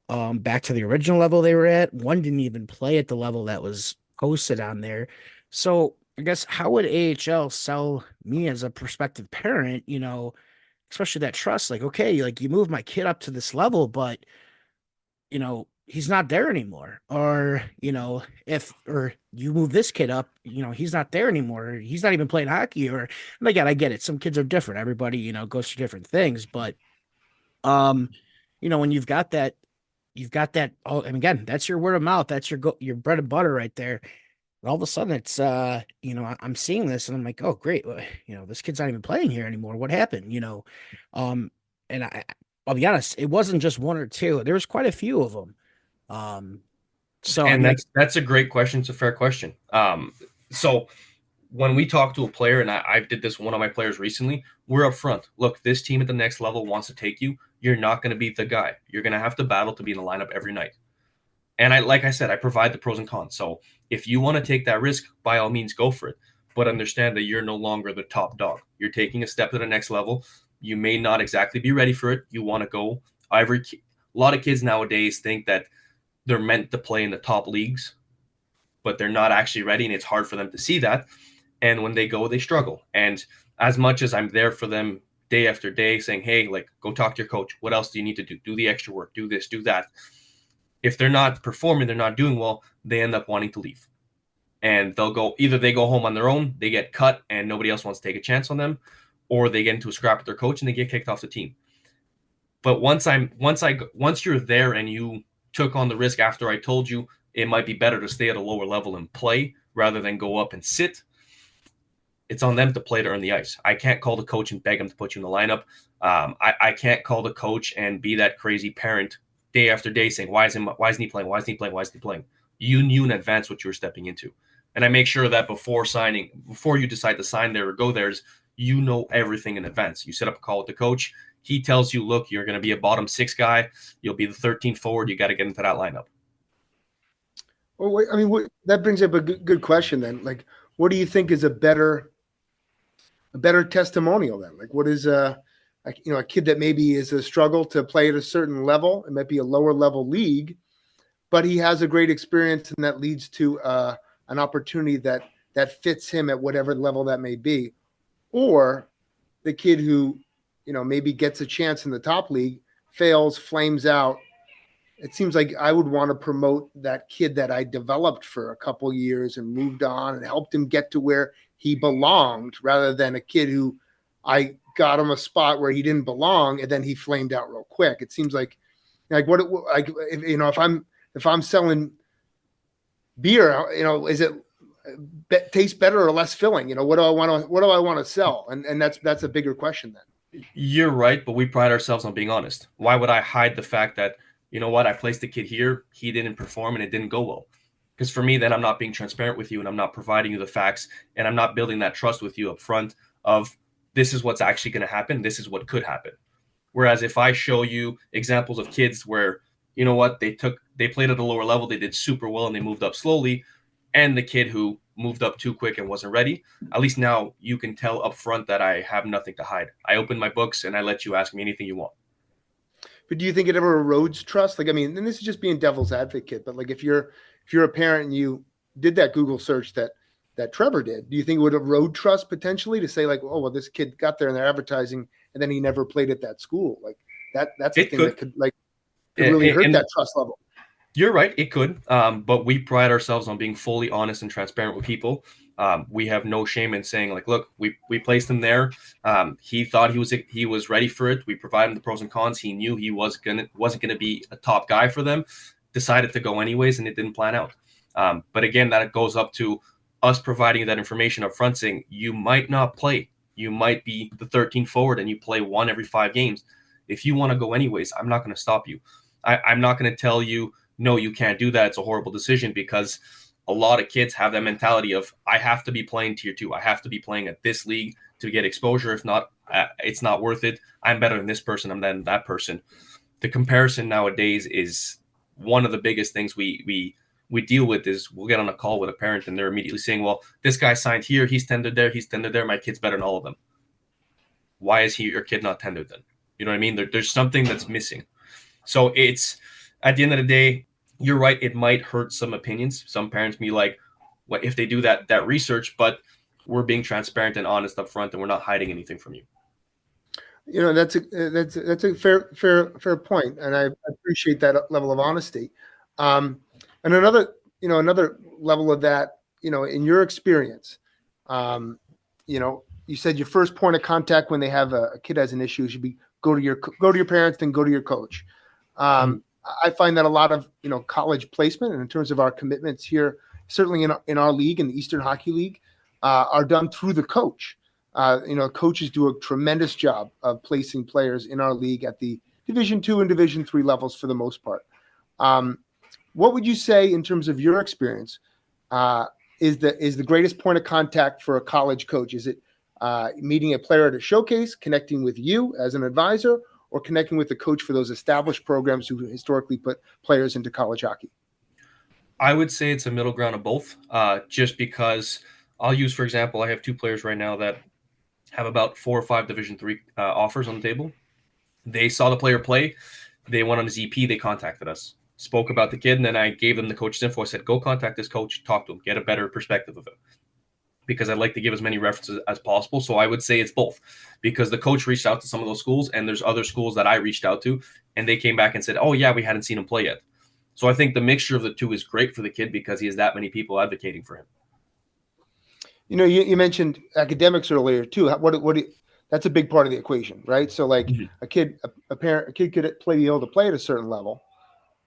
[SPEAKER 1] back to the original level they were at. One didn't even play at the level that was posted on there. So I guess how would AHL sell me as a prospective parent, especially that trust? Like, okay, like you moved my kid up to this level, but he's not there anymore. Or, if or you move this kid up, he's not there anymore. He's not even playing hockey. Or and again, I get it. Some kids are different. Everybody, goes through different things. But um, when you've got that oh, and again, that's your word of mouth. That's your bread and butter right there. And all of a sudden it's I'm seeing this and I'm like, oh great, well, this kid's not even playing here anymore. What happened? Um and I'll be honest, it wasn't just one or two. There was quite a few of them. So I
[SPEAKER 2] And
[SPEAKER 1] mean,
[SPEAKER 2] that's a great question. It's a fair question. So when we talk to a player, and I did this with one of my players recently, we're upfront. Look, this team at the next level wants to take you. You're not going to be the guy. You're going to have to battle to be in the lineup every night. And like I said, I provide the pros and cons. So if you want to take that risk, by all means, go for it. But understand that you're no longer the top dog. You're taking a step to the next level. You may not exactly be ready for it. You want to go. A lot of kids nowadays think that they're meant to play in the top leagues, but they're not actually ready, and it's hard for them to see that. And when they go, they struggle. And as much as I'm there for them day after day saying, hey, like, go talk to your coach. What else do you need to do? Do the extra work, do this, do that. If they're not performing, they're not doing well, they end up wanting to leave. And they go home on their own, they get cut and nobody else wants to take a chance on them, or they get into a scrap with their coach and they get kicked off the team. But once you're there and you took on the risk after I told you it might be better to stay at a lower level and play rather than go up and sit, it's on them to play to earn the ice. I can't call the coach and beg him to put you in the lineup. I can't call the coach and be that crazy parent day after day saying, why isn't he playing? Why isn't he playing? Why isn't he playing? You knew in advance what you were stepping into. And I make sure that before you decide to sign there or go there, you know everything in advance. You set up a call with the coach. He tells you, look, you're going to be a bottom six guy. You'll be the 13th forward. You got to get into that lineup.
[SPEAKER 3] Well, wait, I mean, that brings up a good question then. Like, what do you think is a better testimonial then? Like, what is a kid that maybe is a struggle to play at a certain level? It might be a lower level league, but he has a great experience and that leads to an opportunity that fits him at whatever level that may be. Or the kid who, maybe gets a chance in the top league, fails, flames out, it seems like I would want to promote that kid that I developed for a couple years and moved on and helped him get to where he belonged, rather than a kid who I got him a spot where he didn't belong and then he flamed out real quick. It seems like if I'm selling beer, is it taste better or less filling? What do I want to sell? And that's a bigger question then.
[SPEAKER 2] You're right, but we pride ourselves on being honest. Why would I hide the fact that, you know what, I placed a kid here, he didn't perform and it didn't go well? Because for me, then I'm not being transparent with you and I'm not providing you the facts and I'm not building that trust with you up front of this is what's actually going to happen. This is what could happen. Whereas if I show you examples of kids where, you know what, they played at a lower level, they did super well and they moved up slowly, and the kid who moved up too quick and wasn't ready, at least now you can tell up front that I have nothing to hide. I open my books and I let you ask me anything you want.
[SPEAKER 3] But do you think it ever erodes trust? Like, I mean, and this is just being devil's advocate, but like if you're a parent and you did that Google search that Trevor did, do you think it would erode trust potentially to say like, oh, well, this kid got there in their advertising and then he never played at that school? Like that's a thing that could really hurt that trust level.
[SPEAKER 2] You're right, it could, but we pride ourselves on being fully honest and transparent with people. We have no shame in saying, like, look, we placed him there. He thought he was ready for it. We provided him the pros and cons. He knew he wasn't gonna be a top guy for them. Decided to go anyways, and it didn't plan out. But again, that goes up to us providing that information up front, saying you might not play. You might be the 13th forward, and you play 1 every 5 games. If you want to go anyways, I'm not going to stop you. I'm not going to tell you, no, you can't do that. It's a horrible decision, because a lot of kids have that mentality of, I have to be playing tier 2. I have to be playing at this league to get exposure. If not, it's not worth it. I'm better than this person. I'm better than that person. The comparison nowadays is one of the biggest things we deal with. Is we'll get on a call with a parent and they're immediately saying, well, this guy signed here, he's tendered there, my kid's better than all of them. Why is your kid not tendered then? You know what I mean? There's something that's missing. So it's, at the end of the day, you're right, it might hurt some opinions. Some parents be like, what if they do that research, but we're being transparent and honest up front and we're not hiding anything from you.
[SPEAKER 3] That's a fair point, and I appreciate that level of honesty. And another level of that, in your experience, you said your first point of contact when they have a kid has an issue should be go to your parents, then go to your coach. I find that a lot of college placement, and in terms of our commitments here, certainly in our league, in the Eastern Hockey League, are done through the coach. Coaches do a tremendous job of placing players in our league at the Division II and Division III levels for the most part. What would you say, in terms of your experience, is the greatest point of contact for a college coach? Is it meeting a player at a showcase, connecting with you as an advisor, or connecting with the coach for those established programs who historically put players into college hockey?
[SPEAKER 2] I would say it's a middle ground of both, just because I'll use, for example, I have 2 players right now that have about 4 or 5 Division III offers on the table. They saw the player play. They went on his EP. They contacted us, spoke about the kid, and then I gave them the coach's info. I said, go contact this coach, talk to him, get a better perspective of it, because I'd like to give as many references as possible. So I would say it's both, because the coach reached out to some of those schools, and there's other schools that I reached out to, and they came back and said, oh, yeah, we hadn't seen him play yet. So I think the mixture of the two is great for the kid, because he has that many people advocating for him.
[SPEAKER 3] You mentioned academics earlier too. That's a big part of the equation, right? So like a kid could be able to play at a certain level.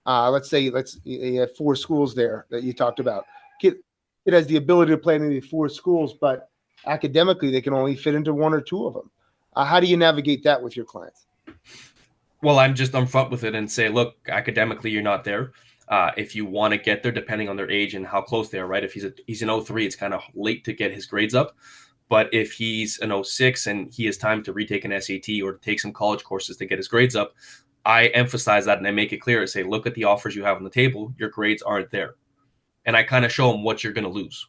[SPEAKER 3] Let's say you have 4 schools there that you talked about. Kid has the ability to play in maybe 4 schools, but academically they can only fit into 1 or 2 of them. How do you navigate that with your clients?
[SPEAKER 2] Well, I'm just upfront with it and say, look, academically you're not there. If you want to get there, depending on their age and how close they are, right? If he's an 03, it's kind of late to get his grades up. But if he's an 06 and he has time to retake an SAT or take some college courses to get his grades up, I emphasize that and I make it clear. I say, look at the offers you have on the table. Your grades aren't there. And I kind of show them what you're going to lose.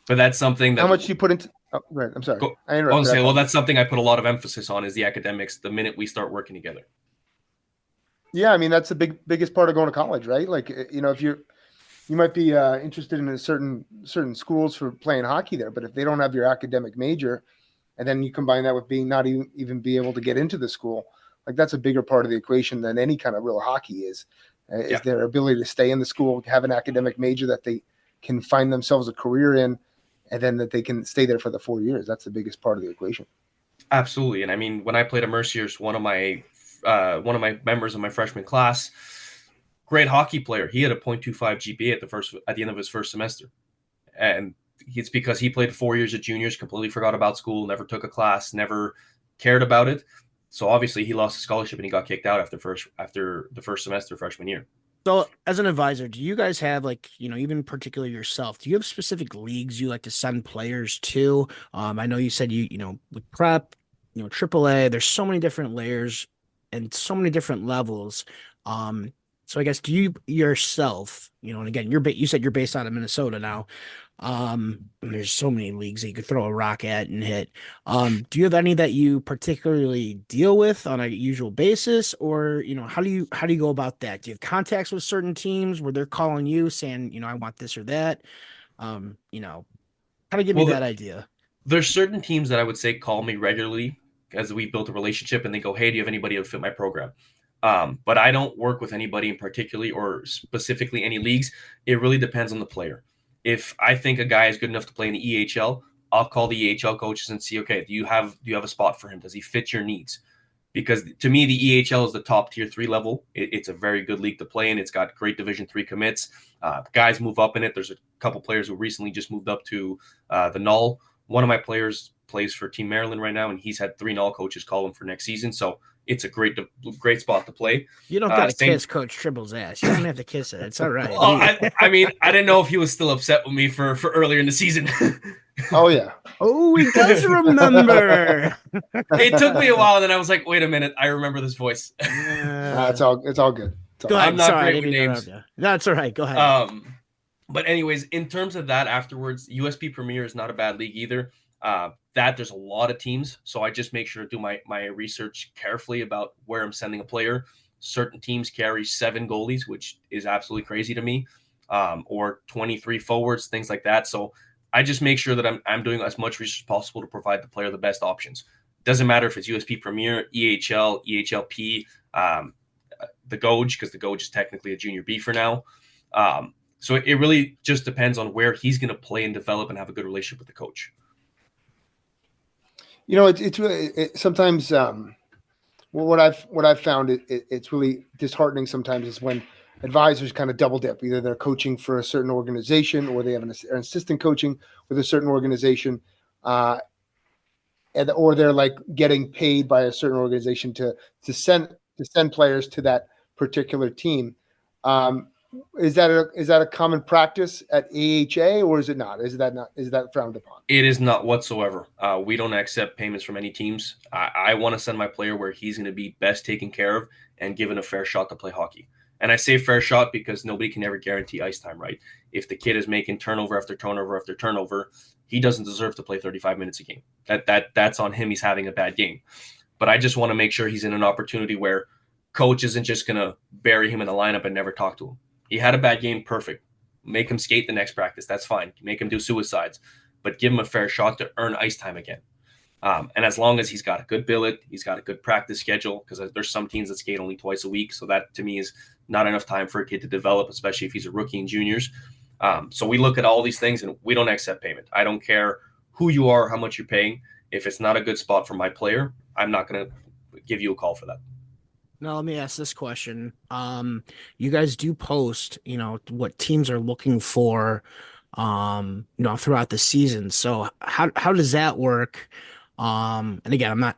[SPEAKER 2] But that's something that...
[SPEAKER 3] How much do you put into... Oh, right, I'm sorry. I interrupted.
[SPEAKER 2] Well, that's something I put a lot of emphasis on, is the academics the minute we start working together.
[SPEAKER 3] Yeah, I mean, that's the biggest part of going to college, right? Like, if you might be interested in certain schools for playing hockey there, but if they don't have your academic major, and then you combine that with being not even be able to get into the school, Like that's a bigger part of the equation than any kind of real hockey is
[SPEAKER 2] Yeah.
[SPEAKER 3] their ability to stay in the school, have an academic major that they can find themselves a career in, and then that they can stay there for the 4 years. That's the biggest part of the equation.
[SPEAKER 2] Absolutely. And I mean, when I played at Mercier's, one of my members of my freshman class, great hockey player. He had a .25 GPA at the end of his first semester, and it's because he played 4 years at juniors, completely forgot about school, never took a class, never cared about it. So obviously, he lost a scholarship and he got kicked out after the first semester freshman year.
[SPEAKER 1] So, as an advisor, do you guys have like, even particularly yourself, do you have specific leagues you like to send players to? I know you said with prep, AAA, there's so many different layers and so many different levels. So I guess do you yourself, and again, you said you're based out of Minnesota now. And there's so many leagues that you could throw a rock at and hit. Do you have any that you particularly deal with on a usual basis, or how do you go about that? Do you have contacts with certain teams where they're calling you saying, I want this or that? Kind of give me
[SPEAKER 2] Well,
[SPEAKER 1] that idea.
[SPEAKER 2] there's certain teams that I would say call me regularly as we built a relationship, and they go, "Hey, do you have anybody to fit my program?" But I don't work with anybody in particularly or specifically any leagues. It really depends on the player. If I think a guy is good enough to play in the EHL, I'll call the EHL coaches and see, okay, do you have a spot for him? Does he fit your needs? Because to me, the EHL is the top tier 3 level. It's a very good league to play in. It's got great Division 3 commits. Guys move up in it. There's a couple players who recently just moved up to the Null. One of my players plays for Team Maryland right now, and he's had 3 Null coaches call him for next season. So it's a great spot to play.
[SPEAKER 1] You don't got to
[SPEAKER 2] Same.
[SPEAKER 1] kiss Coach Trimble's ass. You don't have to kiss it. It's all right.
[SPEAKER 2] Well, I mean, I didn't know if he was still upset with me for earlier in the season.
[SPEAKER 3] Oh yeah.
[SPEAKER 1] Oh, he does remember.
[SPEAKER 2] It took me a while, and then I was like, wait a minute, I remember this voice.
[SPEAKER 3] It's all good. It's all
[SPEAKER 1] Go
[SPEAKER 3] good.
[SPEAKER 1] ahead.
[SPEAKER 2] I'm not
[SPEAKER 1] Sorry, I
[SPEAKER 2] great
[SPEAKER 1] didn't
[SPEAKER 2] with
[SPEAKER 1] mean to
[SPEAKER 2] names.
[SPEAKER 1] interrupt you. No, it's all right. Go ahead.
[SPEAKER 2] But anyways, in terms of that afterwards, USP Premier is not a bad league either. There's a lot of teams, so I just make sure to do my research carefully about where I'm sending a player. Certain teams carry 7 goalies, which is absolutely crazy to me, or 23 forwards, things like that. So I just make sure that I'm doing as much research as possible to provide the player the best options. Doesn't matter if it's USP Premier, EHL, EHLP, the Goj, because the Goj is technically a junior B for now. So it really just depends on where he's going to play and develop and have a good relationship with the coach.
[SPEAKER 3] It's really sometimes what I've found it's really disheartening sometimes is when advisors kind of double dip. Either they're coaching for a certain organization or they have an assistant coaching with a certain organization, or they're like getting paid by a certain organization to send players to that particular team. Is that a common practice at AHA, or is it not? Is that frowned upon?
[SPEAKER 2] It is not whatsoever. We don't accept payments from any teams. I want to send my player where he's going to be best taken care of and given a fair shot to play hockey. And I say fair shot because nobody can ever guarantee ice time, right? If the kid is making turnover after turnover after turnover, he doesn't deserve to play 35 minutes a game. That's on him. He's having a bad game. But I just want to make sure he's in an opportunity where coach isn't just going to bury him in the lineup and never talk to him. He had a bad game, perfect. Make him skate the next practice. That's fine. Make him do suicides, but give him a fair shot to earn ice time again. And as long as he's got a good billet, he's got a good practice schedule, because there's some teams that skate only twice a week. So that to me is not enough time for a kid to develop, especially if he's a rookie in juniors. So we look at all these things and we don't accept payment. I don't care who you are, how much you're paying. If it's not a good spot for my player, I'm not going to give you a call for that.
[SPEAKER 1] Now let me ask this question. You guys do post, what teams are looking for, throughout the season. So how does that work? And again,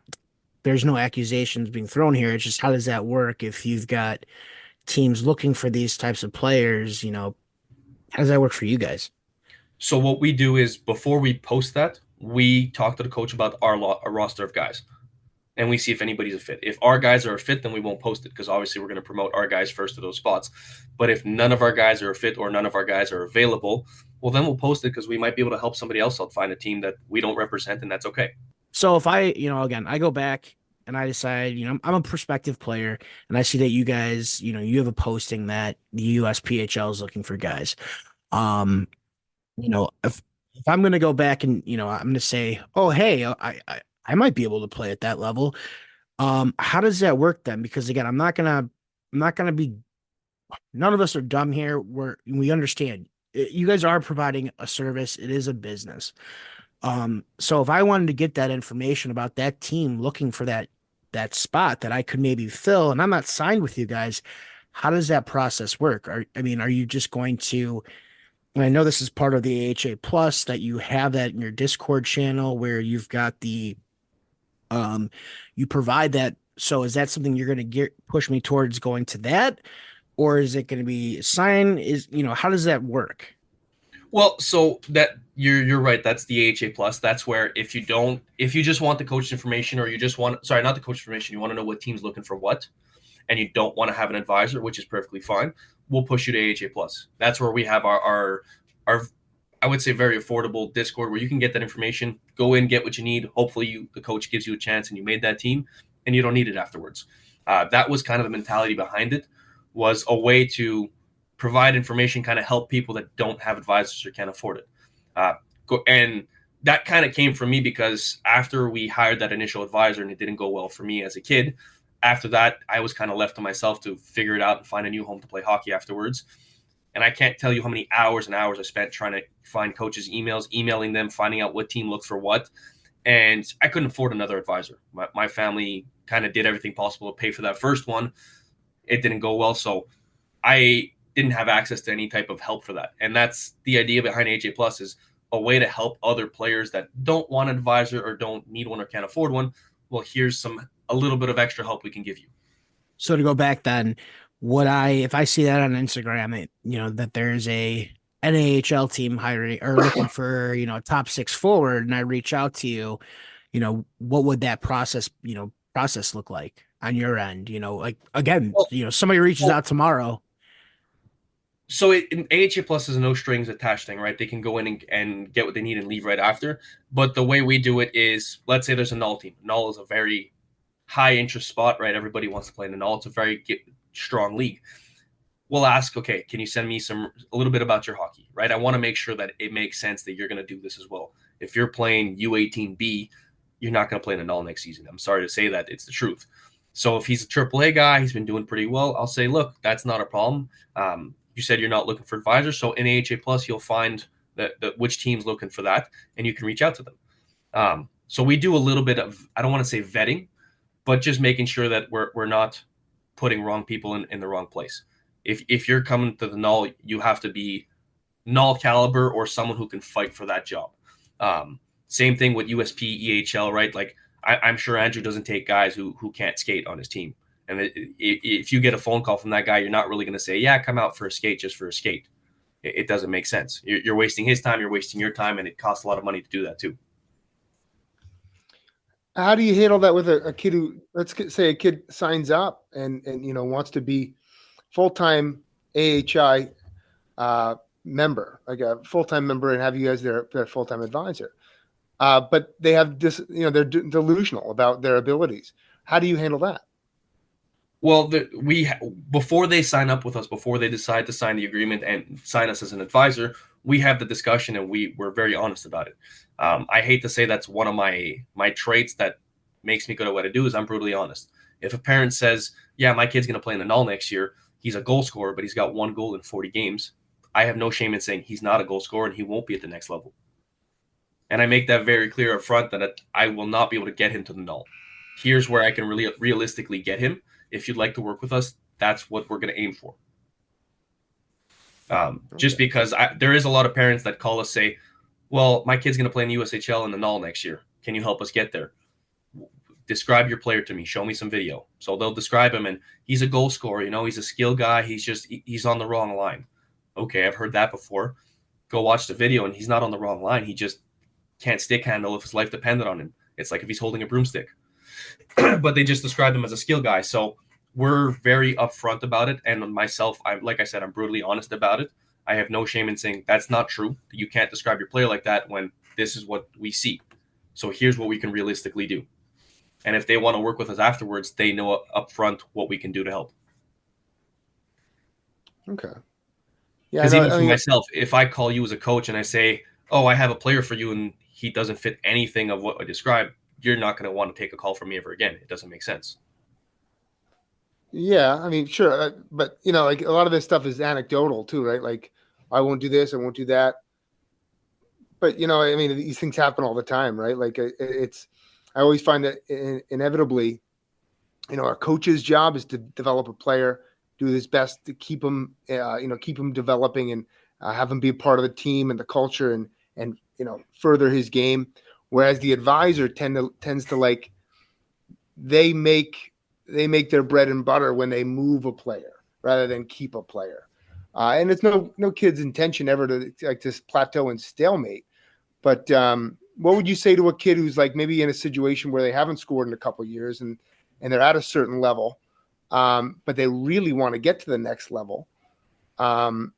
[SPEAKER 1] there's no accusations being thrown here. It's just, how does that work if you've got teams looking for these types of players? How does that work for you guys?
[SPEAKER 2] So what we do is, before we post that, we talk to the coach about our roster of guys, and we see if anybody's a fit. If our guys are a fit, then we won't post it, because obviously we're going to promote our guys first to those spots. But if none of our guys are a fit or none of our guys are available, well, then we'll post it, because we might be able to help somebody else out find a team that we don't represent, and that's okay.
[SPEAKER 1] So if I, again, I go back and I decide, I'm a prospective player, and I see that you guys, you have a posting that the USPHL is looking for guys. If I'm going to go back and, I'm going to say, oh, hey, I might be able to play at that level. How does that work then? Because again, I'm not gonna be. None of us are dumb here. We understand. You guys are providing a service. It is a business. So if I wanted to get that information about that team looking for that spot that I could maybe fill, and I'm not signed with you guys, how does that process work? I mean, are you just going to, and I know this is part of the AHA Plus that you have that in your Discord channel where you've got um you provide that. So is that something you're going to get push me towards going to that? Or is it going to be sign is, how does that work?
[SPEAKER 2] Well, so that you're right. That's the AHA plus. That's where if you just want the coach information, or you just want, sorry, not the coach information, you want to know what team's looking for what, and you don't want to have an advisor, which is perfectly fine. We'll push you to AHA plus. That's where we have our I would say very affordable Discord where you can get that information, go in, get what you need. Hopefully, the coach gives you a chance and you made that team, and you don't need it afterwards. That was kind of the mentality behind it. Was a way to provide information, kind of help people that don't have advisors or can't afford it. Uh, and that kind of came from me because after we hired that initial advisor and it didn't go well for me as a kid, after that, I was kind of left to myself to figure it out and find a new home to play hockey afterwards. And I can't tell you how many hours and hours I spent trying to find coaches' emails, emailing them, finding out what team looked for what. And I couldn't afford another advisor. My family kind of did everything possible to pay for that first one. It didn't go well. So I didn't have access to any type of help for that. And that's the idea behind AJ Plus, is a way to help other players that don't want an advisor or don't need one or can't afford one. Well, here's a little bit of extra help we can give you.
[SPEAKER 1] So to go back then, if I see that on Instagram, that there's a NAHL team hiring or looking for, a top six forward, and I reach out to you, what would that process look like on your end? Like again,
[SPEAKER 2] Well,
[SPEAKER 1] somebody reaches
[SPEAKER 2] well
[SPEAKER 1] out tomorrow.
[SPEAKER 2] so AHA Plus is a no strings attached thing, right? They can go in and get what they need and leave right after. But the way we do it is, let's say there's a null team. Null is a very high interest spot, right? Everybody wants to play in the null. It's a very strong league. We'll ask, okay, can you send me a little bit about your hockey, right? I want to make sure that it makes sense that you're going to do this as well. If you're playing U18B, you're not going to play in the null next season. I'm sorry to say that, it's the truth. So if he's a AAA guy, he's been doing pretty well, I'll say, look, that's not a problem. You said you're not looking for advisors, so in AHA Plus, you'll find that which team's looking for that, and you can reach out to them. So we do a little bit of, I don't want to say vetting, but just making sure that we're not putting wrong people in the wrong place. If you're coming to the null, you have to be null caliber or someone who can fight for that job. Same thing with USP, EHL, right? Like I'm sure Andrew doesn't take guys who can't skate on his team. And if you get a phone call from that guy, you're not really going to say, yeah, come out for a skate just for a skate. It doesn't make sense. You're wasting his time, you're wasting your time, and it costs a lot of money to do that too.
[SPEAKER 3] How do you handle that with a kid who, say a kid signs up and wants to be full-time AHI member, like a full-time member, and have you as their full-time advisor? But they have this, they're delusional about their abilities. How do you handle that?
[SPEAKER 2] Well, before they sign up with us, before they decide to sign the agreement and sign us as an advisor, we have the discussion and we're very honest about it. I hate to say that's one of my traits that makes me good at what I do, is I'm brutally honest. If a parent says, yeah, my kid's going to play in the null next year, he's a goal scorer, but he's got 1 goal in 40 games, I have no shame in saying he's not a goal scorer and he won't be at the next level. And I make that very clear up front that I will not be able to get him to the null. Here's where I can really realistically get him. If you'd like to work with us, that's what we're going to aim for. Just because there is a lot of parents that call us, say, well, my kid's going to play in the USHL in the null next year. Can you help us get there? Describe your player to me. Show me some video. So they'll describe him, and he's a goal scorer. He's a skill guy. He's on the wrong line. Okay, I've heard that before. Go watch the video, and he's not on the wrong line. He just can't stick handle if his life depended on him. It's like if he's holding a broomstick. But they just describe him as a skill guy. So we're very upfront about it. And myself, like I said, I'm brutally honest about it. I have no shame in saying that's not true. You can't describe your player like that when this is what we see. So here's what we can realistically do. And if they want to work with us afterwards, they know upfront what we can do to help.
[SPEAKER 3] Okay. Yeah.
[SPEAKER 2] Because even for myself, if I call you as a coach and I say, oh, I have a player for you and he doesn't fit anything of what I described, you're not going to want to take a call from me ever again. It doesn't make sense.
[SPEAKER 3] Yeah, I mean, sure, but you know, like a lot of this stuff is anecdotal too, right? Like, I won't do this, I won't do that. But you know, I mean, these things happen all the time, right? Like, it's. I always find that inevitably, you know, our coach's job is to develop a player, do his best to keep him, keep him developing and have him be a part of the team and the culture and you know further his game. Whereas the advisor tends to like they make their bread and butter when they move a player rather than keep a player. And it's no kid's intention ever to like this plateau and stalemate. But what would you say to a kid who's like maybe in a situation where they haven't scored in a couple of years and they're at a certain level, but they really want to get to the next level, but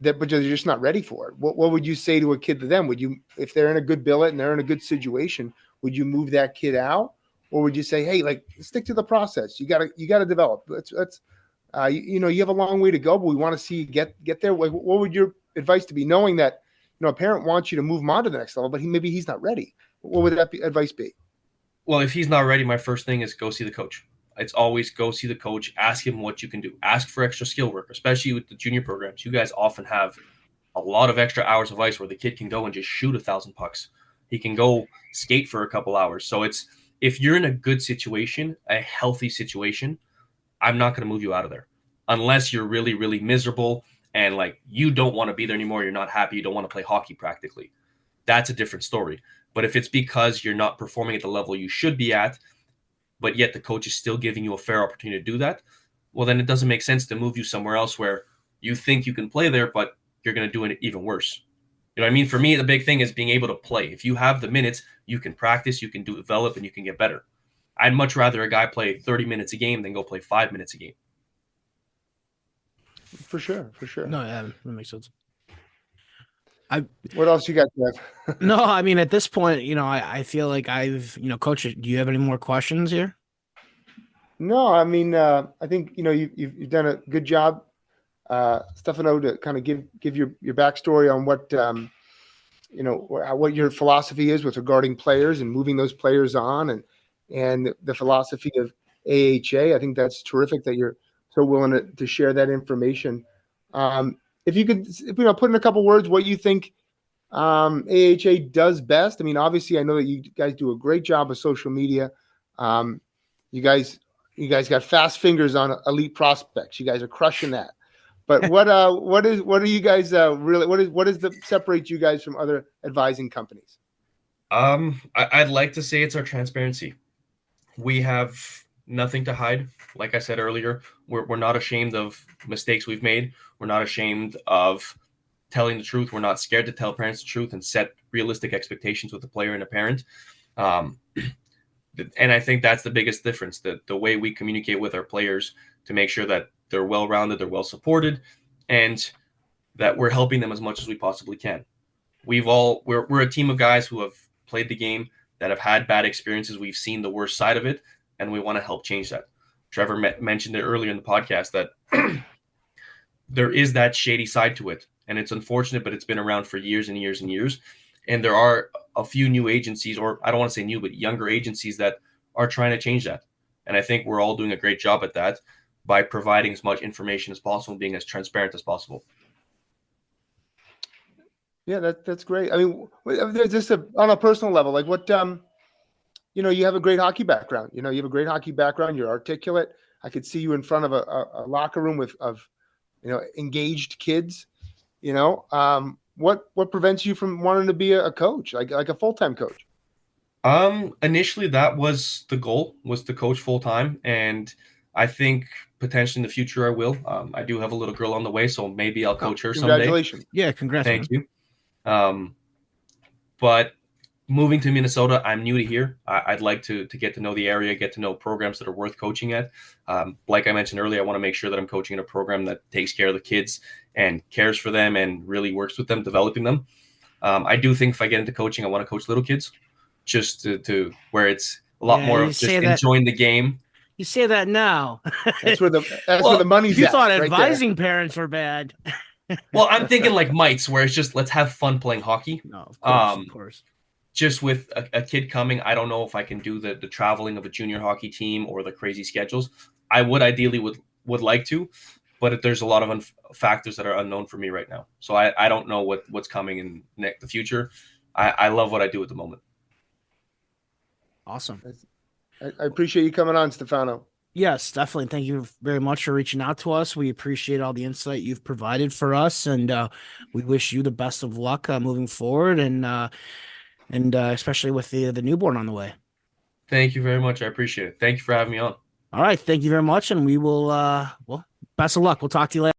[SPEAKER 3] they're just not ready for it? What would you say to a kid to them? Would you, if they're in a good billet and they're in a good situation, would you move that kid out, or would you say, hey, like stick to the process? You gotta develop. You know, you have a long way to go, but we want to see you get there. What would your advice to be, knowing that you know a parent wants you to move him on to the next level, but maybe he's not ready? What would that advice be?
[SPEAKER 2] Well, if he's not ready, my first thing is go see the coach. It's always go see the coach, ask him what you can do, ask for extra skill work, especially with the junior programs. You guys often have a lot of extra hours of ice where the kid can go and just shoot 1,000 pucks. He can go skate for a couple hours. So it's, if you're in a good situation, a healthy situation, I'm not going to move you out of there unless you're really, really miserable and like you don't want to be there anymore. You're not happy. You don't want to play hockey practically. That's a different story. But if it's because you're not performing at the level you should be at, but yet the coach is still giving you a fair opportunity to do that, well, then it doesn't make sense to move you somewhere else where you think you can play there, but you're going to do it even worse. You know what I mean? For me, the big thing is being able to play. If you have the minutes, you can practice, you can develop, and you can get better. I'd much rather a guy play 30 minutes a game than go play 5 minutes a game.
[SPEAKER 3] For sure.
[SPEAKER 1] No, yeah, that makes sense.
[SPEAKER 3] What else you got, Jeff?
[SPEAKER 1] No, I mean, at this point, you know, I feel like I've, you know, Coach, do you have any more questions here?
[SPEAKER 3] No, I mean, I think you know you've done a good job, Stefano, to kind of give your backstory on what you know what your philosophy is with regarding players and moving those players on, and the philosophy of AHA. I think that's terrific that you're so willing to share that information. If you could, you know, put in a couple words what you think AHA does best. I mean, obviously, I know that you guys do a great job of social media. You guys got fast fingers on elite prospects. You guys are crushing that. But what are you guys really? What is the separates you guys from other advising companies?
[SPEAKER 2] I'd like to say it's our transparency. We have nothing to hide. Like I said earlier, we're not ashamed of mistakes we've made. We're not ashamed of telling the truth. We're not scared to tell parents the truth and set realistic expectations with the player and a parent. And I think that's the biggest difference, the way we communicate with our players to make sure that they're well-rounded, they're well-supported, and that we're helping them as much as we possibly can. We're a team of guys who have played the game, that have had bad experiences. We've seen the worst side of it, and we want to help change that. Trevor mentioned it earlier in the podcast that there is that shady side to it, and it's unfortunate, but it's been around for years and years and years. And there are a few new agencies, or I don't want to say new, but younger agencies that are trying to change that. And I think we're all doing a great job at that by providing as much information as possible, being as transparent as possible.
[SPEAKER 3] Yeah, that's great. I mean, there's just on a personal level, like what, you know, you have a great hockey background. You know, you have a great hockey background. You're articulate. I could see you in front of a locker room of, you know, engaged kids. You know, what prevents you from wanting to be a coach, like a full-time coach?
[SPEAKER 2] Initially that was the goal, was to coach full-time. And I think potentially in the future I will. I do have a little girl on the way, so maybe I'll coach her someday.
[SPEAKER 3] Congratulations.
[SPEAKER 1] Yeah, congrats.
[SPEAKER 2] Thank you. But moving to Minnesota, I'm new to here. I'd like to get to know the area, get to know programs that are worth coaching at. Like I mentioned earlier, I want to make sure that I'm coaching in a program that takes care of the kids and cares for them and really works with them, developing them. I do think if I get into coaching, I want to coach little kids, just to where it's a lot more of just enjoying the game.
[SPEAKER 1] You say that now.
[SPEAKER 3] That's where the money's
[SPEAKER 1] you
[SPEAKER 3] at.
[SPEAKER 1] You thought
[SPEAKER 3] right
[SPEAKER 1] advising
[SPEAKER 3] there.
[SPEAKER 1] parents were bad.
[SPEAKER 2] Well, I'm thinking like mites, where it's just let's have fun playing hockey.
[SPEAKER 1] No, of course.
[SPEAKER 2] just with a kid coming, I don't know if I can do the traveling of a junior hockey team or the crazy schedules. I would ideally would like to, but there's a lot of factors that are unknown for me right now. So I don't know what's coming in the future. I love what I do at the moment.
[SPEAKER 1] Awesome.
[SPEAKER 3] I appreciate you coming on, Stefano.
[SPEAKER 1] Yes, definitely. Thank you very much for reaching out to us. We appreciate all the insight you've provided for us, and we wish you the best of luck moving forward, and especially with the newborn on the way.
[SPEAKER 2] Thank you very much. I appreciate it. Thank you for having me on.
[SPEAKER 1] All right, thank you very much, and we will well, best of luck. We'll talk to you later.